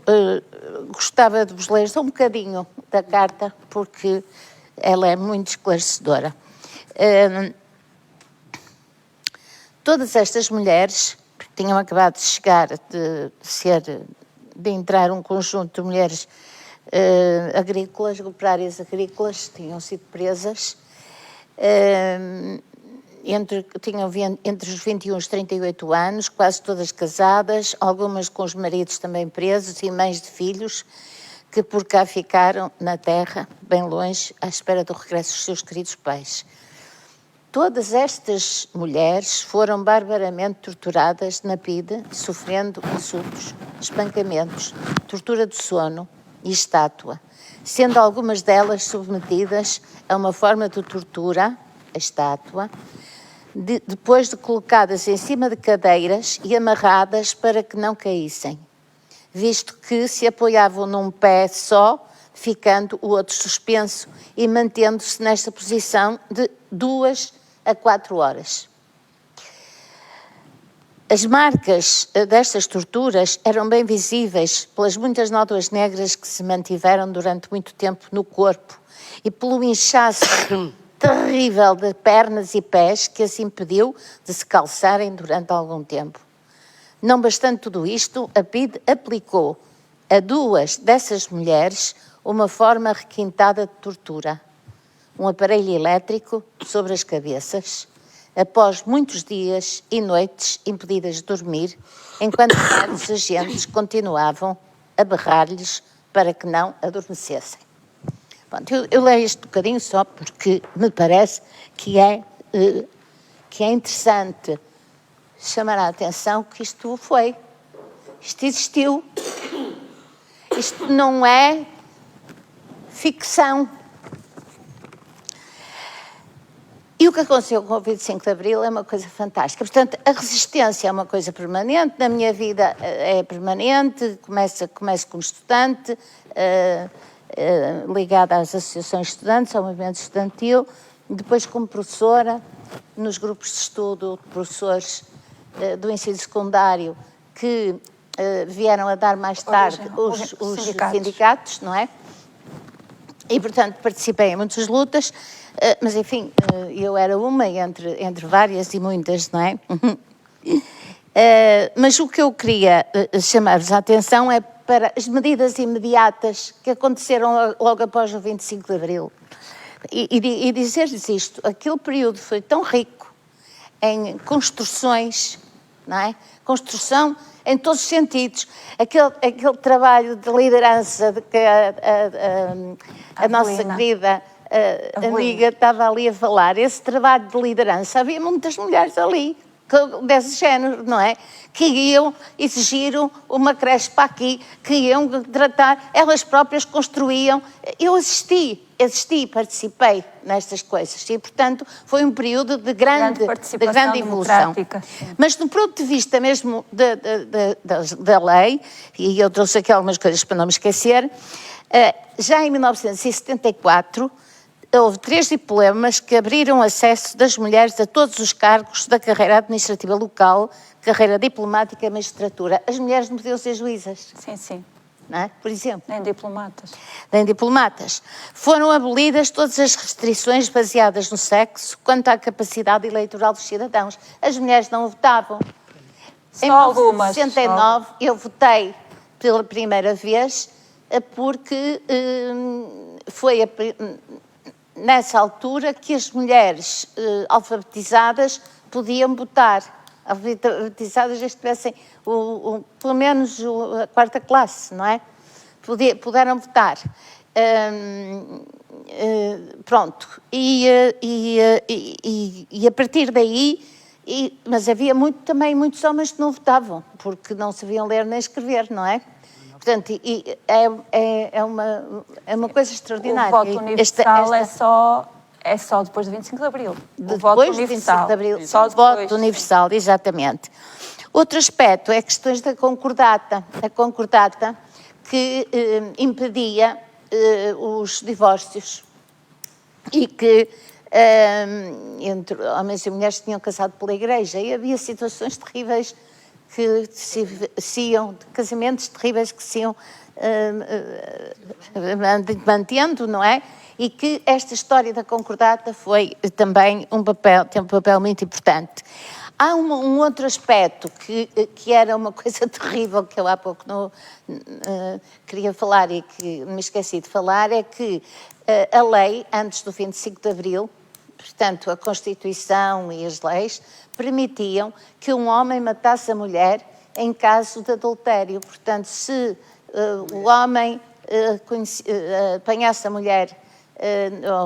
gostava de vos ler só um bocadinho da carta, porque ela é muito esclarecedora. Todas estas mulheres, que tinham acabado de chegar, de entrar um conjunto de mulheres agrícolas, operárias agrícolas, tinham sido presas, tinham entre os 21 e os 38 anos, quase todas casadas, algumas com os maridos também presos e mães de filhos, que por cá ficaram na terra, bem longe, à espera do regresso dos seus queridos pais. Todas estas mulheres foram barbaramente torturadas na PIDE, sofrendo insultos, espancamentos, tortura do sono e estátua, sendo algumas delas submetidas a uma forma de tortura, a estátua, depois de colocadas em cima de cadeiras e amarradas para que não caíssem, visto que se apoiavam num pé só, ficando o outro suspenso e mantendo-se nesta posição de 2 a 4 horas. As marcas destas torturas eram bem visíveis pelas muitas nódoas negras que se mantiveram durante muito tempo no corpo e pelo inchaço terrível de pernas e pés que as impediu de se calçarem durante algum tempo. Não bastante tudo isto, a PIDE aplicou a 2 dessas mulheres uma forma requintada de tortura, um aparelho elétrico sobre as cabeças, após muitos dias e noites impedidas de dormir, enquanto vários agentes continuavam a berrar-lhes para que não adormecessem. Bom, eu leio este bocadinho só porque me parece que é interessante chamar a atenção que isto existiu. Isto não é ficção. E o que aconteceu com o 25 de Abril é uma coisa fantástica. Portanto, a resistência é uma coisa permanente, na minha vida é permanente, começo como estudante, ligada às associações de estudantes, ao movimento estudantil, depois como professora, nos grupos de estudo de professores do ensino secundário que vieram a dar mais tarde os sindicatos, não é? E, portanto, participei em muitas lutas, mas, enfim, eu era uma entre várias e muitas, não é? Mas o que eu queria chamar-vos a atenção é para as medidas imediatas que aconteceram logo após o 25 de Abril. E dizer-lhes isto, aquele período foi tão rico em construções, não é? Construção em todos os sentidos. Aquele trabalho de liderança de que a nossa querida amiga estava ali a falar, esse trabalho de liderança, havia muitas mulheres ali, desse género, não é? Que iam, exigiram uma creche para aqui, que iam tratar, elas próprias construíam. Eu assisti, participei nestas coisas e, portanto, foi um período de grande evolução. Mas do ponto de vista mesmo da lei, e eu trouxe aqui algumas coisas para não me esquecer, já em 1974, houve 3 diplomas que abriram acesso das mulheres a todos os cargos da carreira administrativa local, carreira diplomática e magistratura. As mulheres não podiam ser juízas. Sim, sim. Não é? Por exemplo. Nem diplomatas. Nem diplomatas. Foram abolidas todas as restrições baseadas no sexo quanto à capacidade eleitoral dos cidadãos. As mulheres não votavam. Só em algumas. Em 1969, eu votei pela primeira vez porque foi nessa altura que as mulheres alfabetizadas podiam votar. Alfabetizadas já estivessem pelo menos a 4ª classe, não é? Puderam votar. Pronto. E a partir daí, mas havia também muitos homens que não votavam, porque não sabiam ler nem escrever, não é? Portanto, é uma coisa extraordinária. O voto universal é só depois do 25 de Abril. Depois do 25 de Abril, só depois. Voto universal, exatamente. Outro aspecto é questões da concordata. A concordata que impedia os divórcios e que entre homens e mulheres tinham casado pela igreja. E havia situações terríveis que se iam, casamentos terríveis que se iam mantendo, não é? E que esta história da concordata foi também tem um papel muito importante. Há um outro aspecto que era uma coisa terrível, que eu há pouco não queria falar e que me esqueci de falar, é que a lei, antes do 25 de Abril, portanto, a Constituição e as leis, permitiam que um homem matasse a mulher em caso de adultério. Portanto, se o homem apanhasse a mulher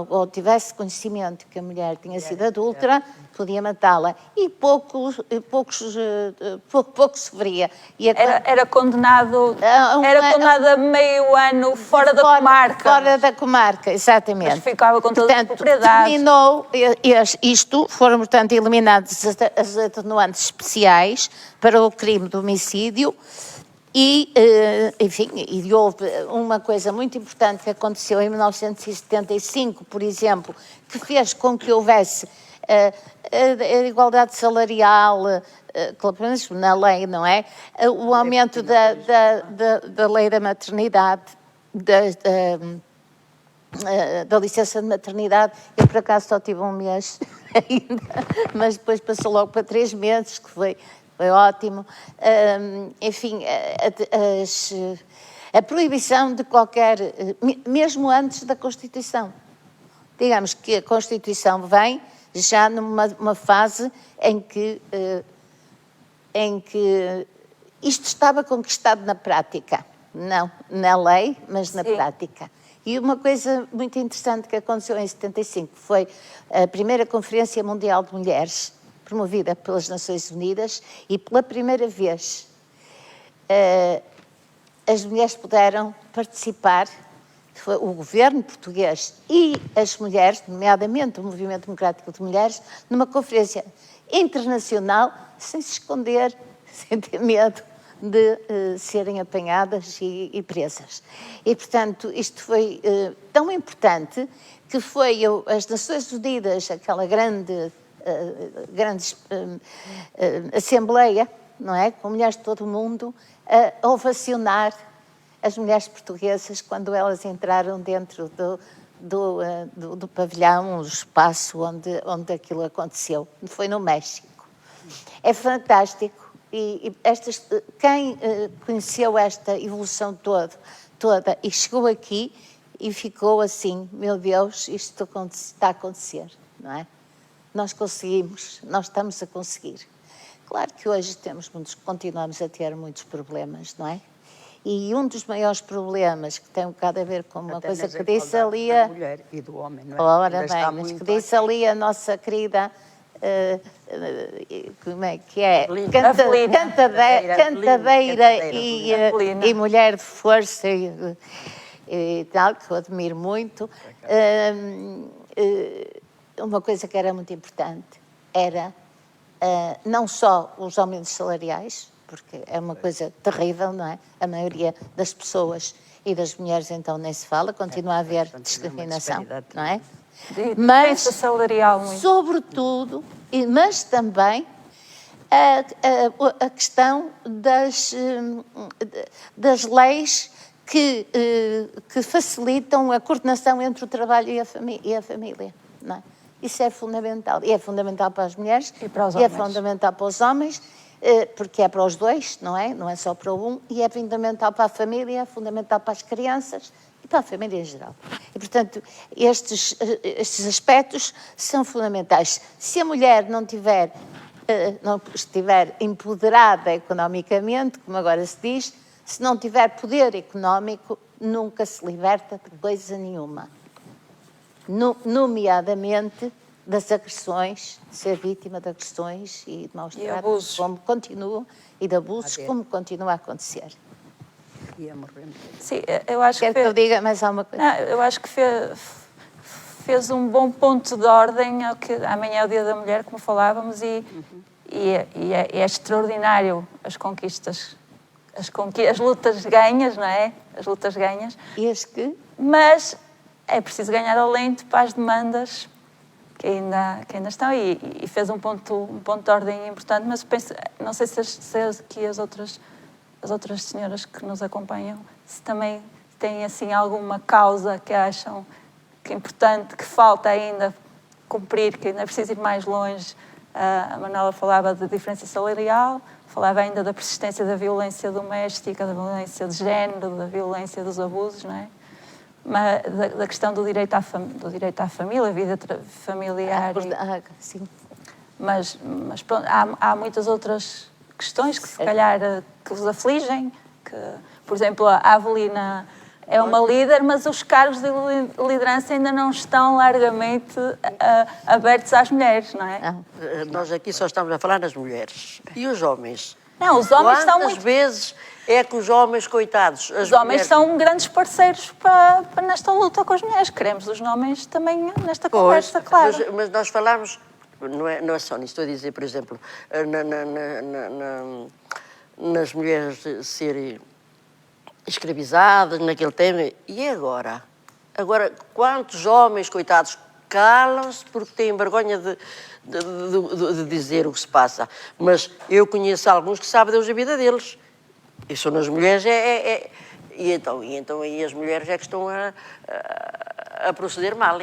ou tivesse conhecimento que a mulher tinha sido adúltera, podia matá-la. E pouco sofria. E Era condenado a meio ano fora da comarca. Fora da comarca, exatamente. Mas ficava com todas as Portanto, propriedades. terminou isto, foram, portanto, eliminados as atenuantes especiais para o crime de homicídio. E, enfim, e houve uma coisa muito importante que aconteceu em 1975, por exemplo, que fez com que houvesse a igualdade salarial, pelo menos na lei, não é? O aumento da lei da maternidade, da licença de maternidade. Eu, por acaso, só tive um mês ainda, mas depois passou logo para 3 meses, que foi ótimo. Enfim, a proibição de qualquer, mesmo antes da Constituição. Digamos que a Constituição vem já numa fase em que isto estava conquistado na prática. Não na lei, mas na prática. E uma coisa muito interessante que aconteceu em 75 foi a primeira Conferência Mundial de Mulheres, promovida pelas Nações Unidas, e pela primeira vez as mulheres puderam participar, foi o governo português e as mulheres, nomeadamente o Movimento Democrático de Mulheres, numa conferência internacional, sem se esconder, sem ter medo de serem apanhadas e presas. E, portanto, isto foi tão importante que foi as Nações Unidas, aquela grande assembleia, não é? Com mulheres de todo o mundo, a ovacionar as mulheres portuguesas quando elas entraram dentro do pavilhão, o espaço onde aquilo aconteceu. Foi no México. É fantástico. E quem conheceu esta evolução toda e chegou aqui e ficou assim, meu Deus, isto está a acontecer, não é? Nós conseguimos, nós estamos a conseguir. Claro que hoje continuamos a ter muitos problemas, não é? E um dos maiores problemas que tem um bocado a ver com uma coisa que disse ali da mulher e do homem, não é? Ora bem, mas que disse ali a nossa querida, como é que é? Cantadeira e mulher de força e tal, que eu admiro muito. Uma coisa que era muito importante era não só os aumentos salariais, porque é uma coisa terrível, não é? A maioria das pessoas e das mulheres então nem se fala, continua a haver discriminação, não é? Mas, salarial muito. sobretudo, mas também a questão das leis que facilitam a coordenação entre o trabalho e a família, não é? Isso é fundamental. E é fundamental para as mulheres, e para os homens. É fundamental para os homens, porque é para os dois, não é? Não é só para um, e é fundamental para a família, é fundamental para as crianças e para a família em geral. E, portanto, estes aspectos são fundamentais. Se a mulher não estiver empoderada economicamente, como agora se diz, se não tiver poder económico, nunca se liberta de coisa nenhuma. Nomeadamente das agressões, de ser vítima de agressões e de maus tratos, como continua, e de abusos, como continua a acontecer. Sim, eu acho que eu diga mais alguma coisa? Não, eu acho que fez um bom ponto de ordem ao que amanhã é o Dia da Mulher, como falávamos, e é extraordinário as conquistas, as lutas ganhas, não é? As lutas ganhas. Mas é preciso ganhar alento para as demandas que ainda estão, e fez um ponto de ordem importante, mas penso, não sei se aqui as outras senhoras que nos acompanham, se também têm assim alguma causa que acham que é importante, que falta ainda cumprir, que ainda é preciso ir mais longe. A Manuela falava da diferença salarial, falava ainda da persistência da violência doméstica, da violência de género, da violência dos abusos, não é? Mas da questão do direito à família, a vida familiar. Sim. Mas pronto, há muitas outras questões que se calhar que vos afligem, que, por exemplo, a Avelina é uma líder, mas os cargos de liderança ainda não estão largamente abertos às mulheres, não é? Não. Nós aqui só estamos a falar das mulheres. E os homens? Não, os homens estão Quantas muito... vezes é que os homens, coitados, as Os homens mulheres... são grandes parceiros para nesta luta com as mulheres. Queremos os homens também nesta conversa, claro. Mas nós falamos, não é só nisso, estou a dizer, por exemplo, nas mulheres serem escravizadas, naquele tema. E agora? Agora, quantos homens, coitados, calam-se porque têm vergonha de dizer o que se passa. Mas eu conheço alguns que sabem Deus a vida deles. E são nas mulheres, E então aí as mulheres é que estão a proceder mal.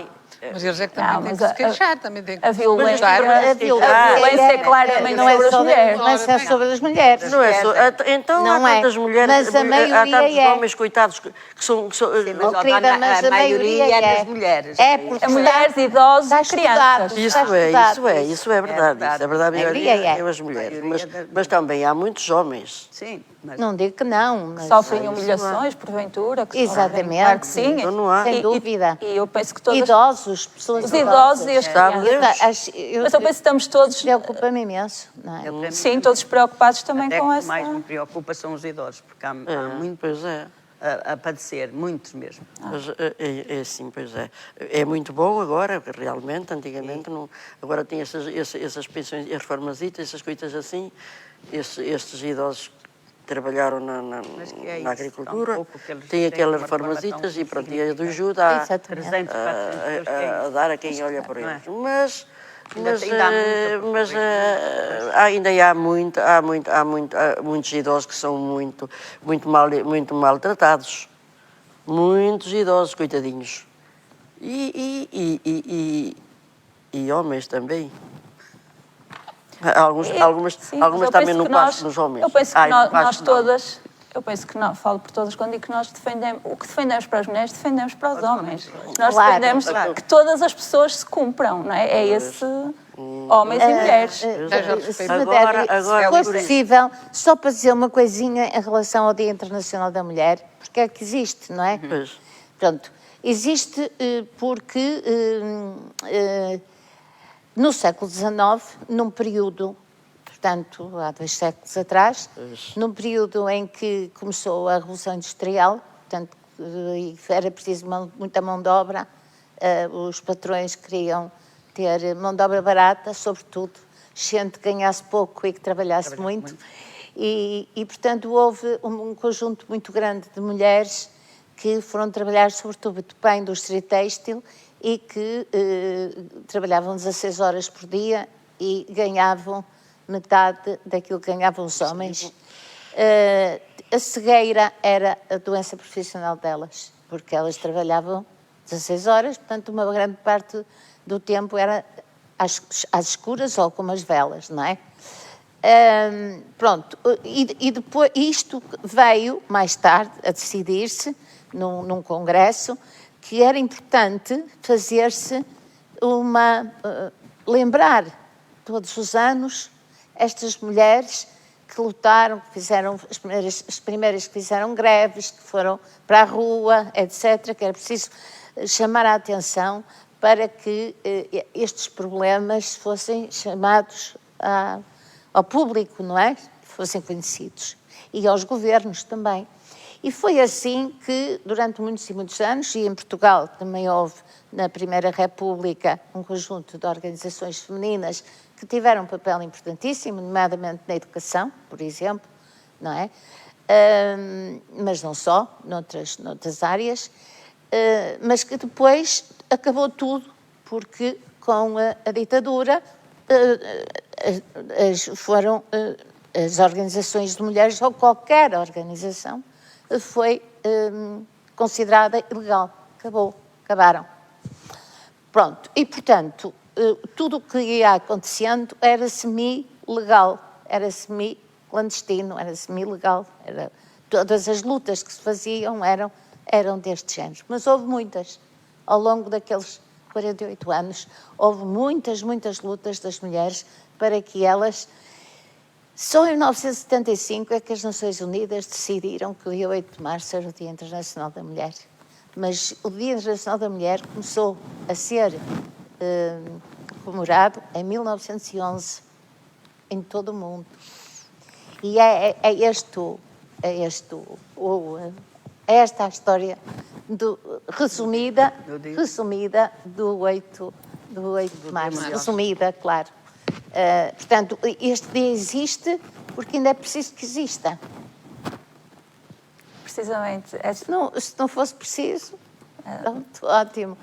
Mas eles é que também têm que se queixar, também têm que A violência, lutar. é claramente não é sobre as sobre, mulheres. não é só sobre as mulheres. Não é só, então Não há é. tantas mulheres, Mas a maioria há tantos é. homens, coitados, que são... Oh, querida, mas a maioria é das mulheres. É porque Mulheres, idosos está e crianças. estudado. Isso é verdade. Isso é verdade, a maioria maioria é as mulheres. maioria Mas também há muitos homens. Sim, mas Não digo que não, mas... Sofrem humilhações, porventura. Que Exatamente. sofrem. Claro que sim. Então não há. Sem dúvida. E eu penso que todas... Idosos, pessoas Os idosos e as Sabe crianças. Deus? Mas eu penso que estamos todos... Preocupa-me imenso, não é? Sim, todos preocupados também até com que essa... mais me preocupa são os idosos, porque há muitos Pois é. a padecer, muitos mesmo. Mas é assim, pois é. É muito bom agora, porque realmente, antigamente, não, agora tinha essas pensões, as reformasitas, essas coisas assim, estes idosos que trabalharam Mas que é na isso, agricultura, tão pouco que eles têm têm aquelas uma reforma reformasitas tão e pronto, e ajuda a, Exatamente. 300, 400 euros, que é a isso? dar a quem olha por Não é? eles. Mas Ainda há muita ainda há muitos idosos que são muito maltratados. Muitos idosos, coitadinhos. E homens também. Algumas Sim, mas eu também penso não que nós- passam nos homens. Eu penso que Ai, nós passam, não. todas, eu penso que não, falo por todas quando digo que nós defendemos, o que defendemos para as mulheres, defendemos para os homens. Nós Claro, defendemos claro. que todas as pessoas se cumpram, não é? É esse homens e mulheres. Se me Agora- der, agora- se for possível, só para dizer uma coisinha em relação ao Dia Internacional da Mulher, porque é que existe, não é? Pois. Pronto, existe porque no século XIX, num período, portanto, há 2 séculos atrás, num período em que começou a Revolução Industrial, portanto, e era preciso muita mão de obra, os patrões queriam ter mão de obra barata, sobretudo gente que ganhasse pouco e que trabalhasse muito. E, portanto, houve um conjunto muito grande de mulheres que foram trabalhar, sobretudo, para a indústria têxtil e que trabalhavam 16 horas por dia e ganhavam metade daquilo que ganhavam os homens. A cegueira era a doença profissional delas, porque elas trabalhavam 16 horas, portanto, uma grande parte do tempo era às escuras ou com as velas, não é? Pronto, e depois isto veio mais tarde a decidir-se num congresso que era importante fazer-se lembrar todos os anos estas mulheres que lutaram, que fizeram as primeiras que fizeram greves, que foram para a rua, etc., que era preciso chamar a atenção para que estes problemas fossem chamados ao público, não é? Fossem conhecidos. E aos governos também. E foi assim que, durante muitos e muitos anos, e em Portugal também houve, na Primeira República, um conjunto de organizações femininas que tiveram um papel importantíssimo, nomeadamente na educação, por exemplo, não é? Mas não só, noutras áreas, mas que depois acabou tudo, porque com a ditadura as organizações de mulheres, ou qualquer organização, foi considerada ilegal. Acabaram. Pronto, e portanto, tudo o que ia acontecendo era semi-legal, era semi-clandestino, era semi-legal, todas as lutas que se faziam eram deste género. Mas houve muitas, ao longo daqueles 48 anos, houve muitas lutas das mulheres para que elas Só em 1975 é que as Nações Unidas decidiram que o dia 8 de março era o Dia Internacional da Mulher. Mas o Dia Internacional da Mulher começou a ser comemorado em 1911 em todo o mundo. E é esta a história resumida do 8 de março. Resumida, claro. Portanto, este dia existe porque ainda é preciso que exista. Precisamente. Se não fosse preciso, pronto, ótimo.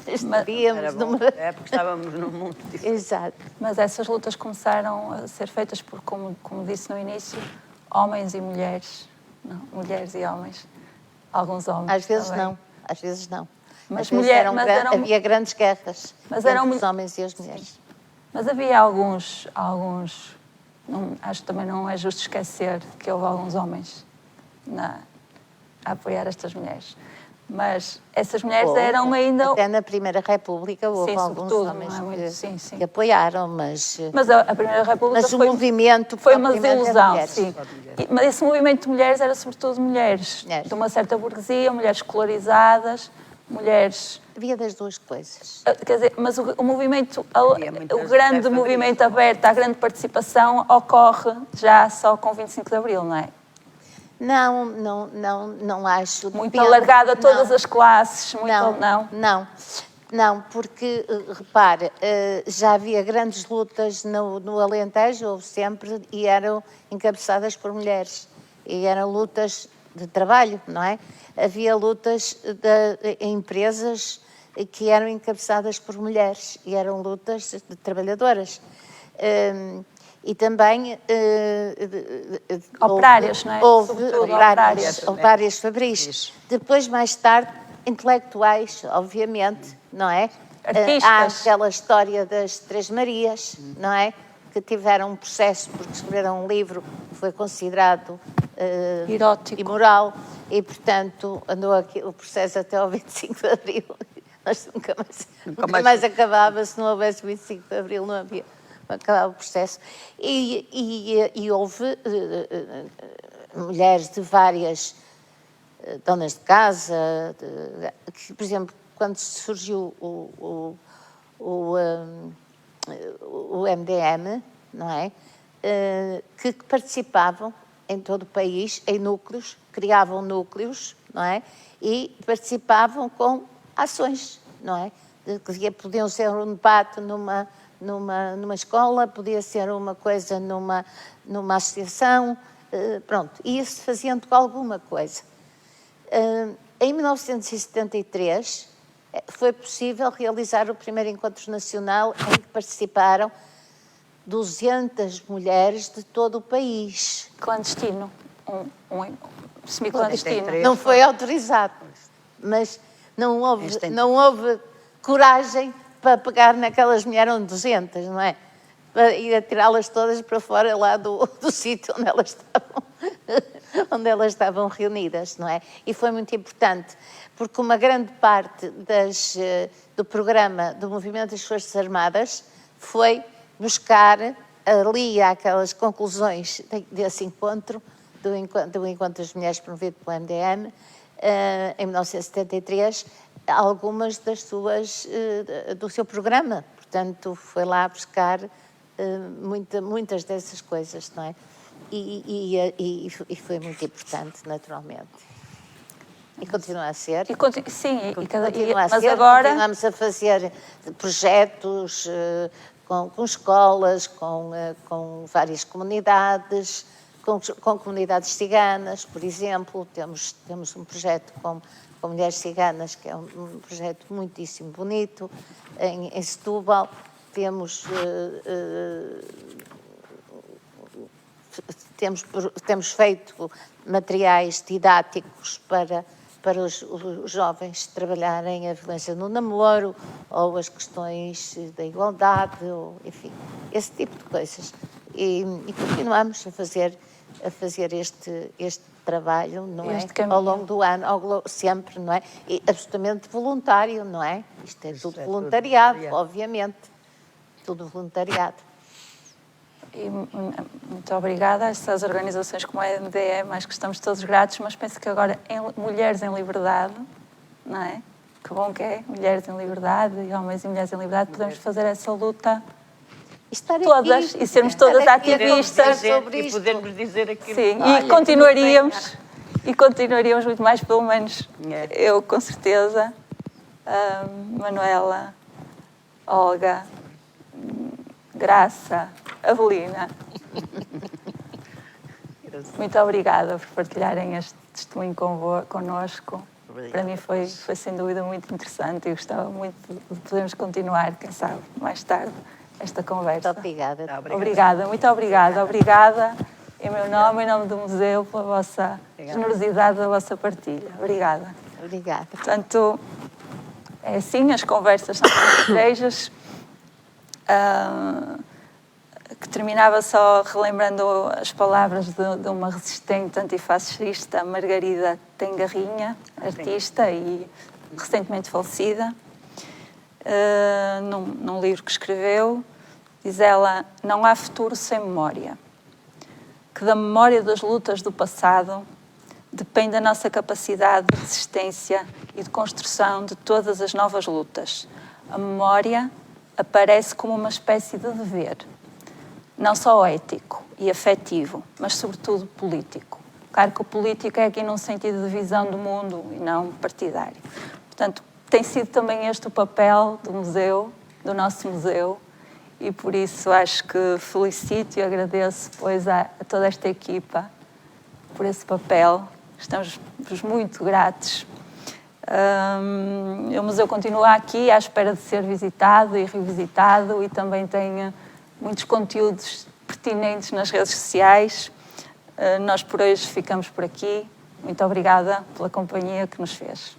Estaríamos numa... porque estávamos num mundo diferente. Exato. Mas essas lutas começaram a ser feitas por, como disse no início, homens e mulheres. Não, mulheres e homens. Alguns homens Às vezes também. não, às vezes não. Mas Às vezes havia grandes guerras entre os homens e as mulheres. Mas havia alguns acho que também não é justo esquecer que houve alguns homens a apoiar estas mulheres. Mas essas mulheres eram ainda... Até na Primeira República houve alguns homens que apoiaram, mas a Primeira República o movimento foi uma desilusão, mulheres. sim. Mas esse movimento de mulheres era sobretudo mulheres de uma certa burguesia, mulheres escolarizadas, mulheres... Havia das duas coisas. Quer dizer, mas o movimento, o grande movimento aberto, a grande participação ocorre já só com 25 de Abril, não é? Não acho. Muito alargado a todas as classes, Não, porque, repare, já havia grandes lutas no Alentejo, houve sempre, e eram encabeçadas por mulheres. E eram lutas de trabalho, não é? Havia lutas em empresas que eram encabeçadas por mulheres, e eram lutas de trabalhadoras. E também operárias, não é? Houve operárias fabris. Depois, mais tarde, intelectuais, obviamente, não é? Artistas. Há aquela história das Três Marias, não é? Que tiveram um processo porque escreveram um livro que foi considerado erótico, imoral, e, portanto, andou aqui o processo até ao 25 de Abril. Nós nunca mais acabava. Se não houvesse 25 de Abril, não havia. Acabava o processo. E houve mulheres de várias donas de casa, que, por exemplo, quando surgiu o MDM, não é? Que participavam em todo o país, em núcleos, criavam núcleos, não é? E participavam com ações, não é? Podiam ser um debate numa escola, podia ser uma coisa numa associação, pronto, e isso fazendo alguma coisa. Em 1973 foi possível realizar o primeiro encontro nacional em que participaram 200 mulheres de todo o país. Clandestino, semi-clandestino. Não foi autorizado, mas não houve coragem para pegar naquelas mulheres, eram 200, não é? Para ir atirá-las todas para fora lá do sítio onde elas estavam reunidas, não é? E foi muito importante, porque uma grande parte do programa do Movimento das Forças Armadas foi buscar ali aquelas conclusões desse encontro, do Encontro das Mulheres promovido pelo MDM, em 1973, algumas do seu programa. Portanto, foi lá buscar muitas dessas coisas, não é? E foi muito importante, naturalmente. E continua a ser. Mas agora continuamos a fazer projetos com escolas, com várias comunidades, com comunidades ciganas, por exemplo. Temos um projeto com mulheres ciganas, que é um projeto muitíssimo bonito, em Setúbal. Temos feito materiais didáticos para os jovens trabalharem a violência no namoro, ou as questões da igualdade, ou, enfim, esse tipo de coisas. E continuamos a fazer este trabalho, não é? Ao longo do ano, sempre, não é? E absolutamente voluntário, não é? Isto é tudo voluntariado, obviamente. Tudo voluntariado. E muito obrigada a essas organizações como a EMDE, mais que estamos todos gratos, mas penso que agora Mulheres em Liberdade, não é? Que bom que é, Mulheres em Liberdade e Homens e Mulheres em Liberdade, podemos fazer essa luta todas e sermos todas ativistas. E podermos dizer aquilo. Sim, e continuaríamos muito mais, pelo menos eu, com certeza, Manuela, Olga, Graça, Avelina. Muito obrigada por partilharem este testemunho connosco. Obrigado. Para mim foi sem dúvida muito interessante e gostava muito de podermos continuar, quem sabe, mais tarde, esta conversa. Muito obrigada. Obrigada, muito obrigada. Obrigada em meu nome, em nome do museu, pela vossa generosidade, da vossa partilha. Obrigada. Obrigada. Portanto, é assim, as conversas são estratégias, que terminava só relembrando as palavras de uma resistente antifascista, Margarida Tengarrinha, artista e recentemente falecida, num livro que escreveu. Diz ela: não há futuro sem memória, que da memória das lutas do passado depende a nossa capacidade de resistência e de construção de todas as novas lutas. A memória aparece como uma espécie de dever, não só ético e afetivo, mas sobretudo político. Claro que o político é aqui num sentido de visão do mundo e não partidário. Portanto, tem sido também este o papel do museu, do nosso museu, e por isso acho que felicito e agradeço, pois, a toda esta equipa por esse papel. Estamos-vos muito gratos. O museu continua aqui à espera de ser visitado e revisitado e também tem muitos conteúdos pertinentes nas redes sociais. Nós por hoje ficamos por aqui. Muito obrigada pela companhia que nos fez.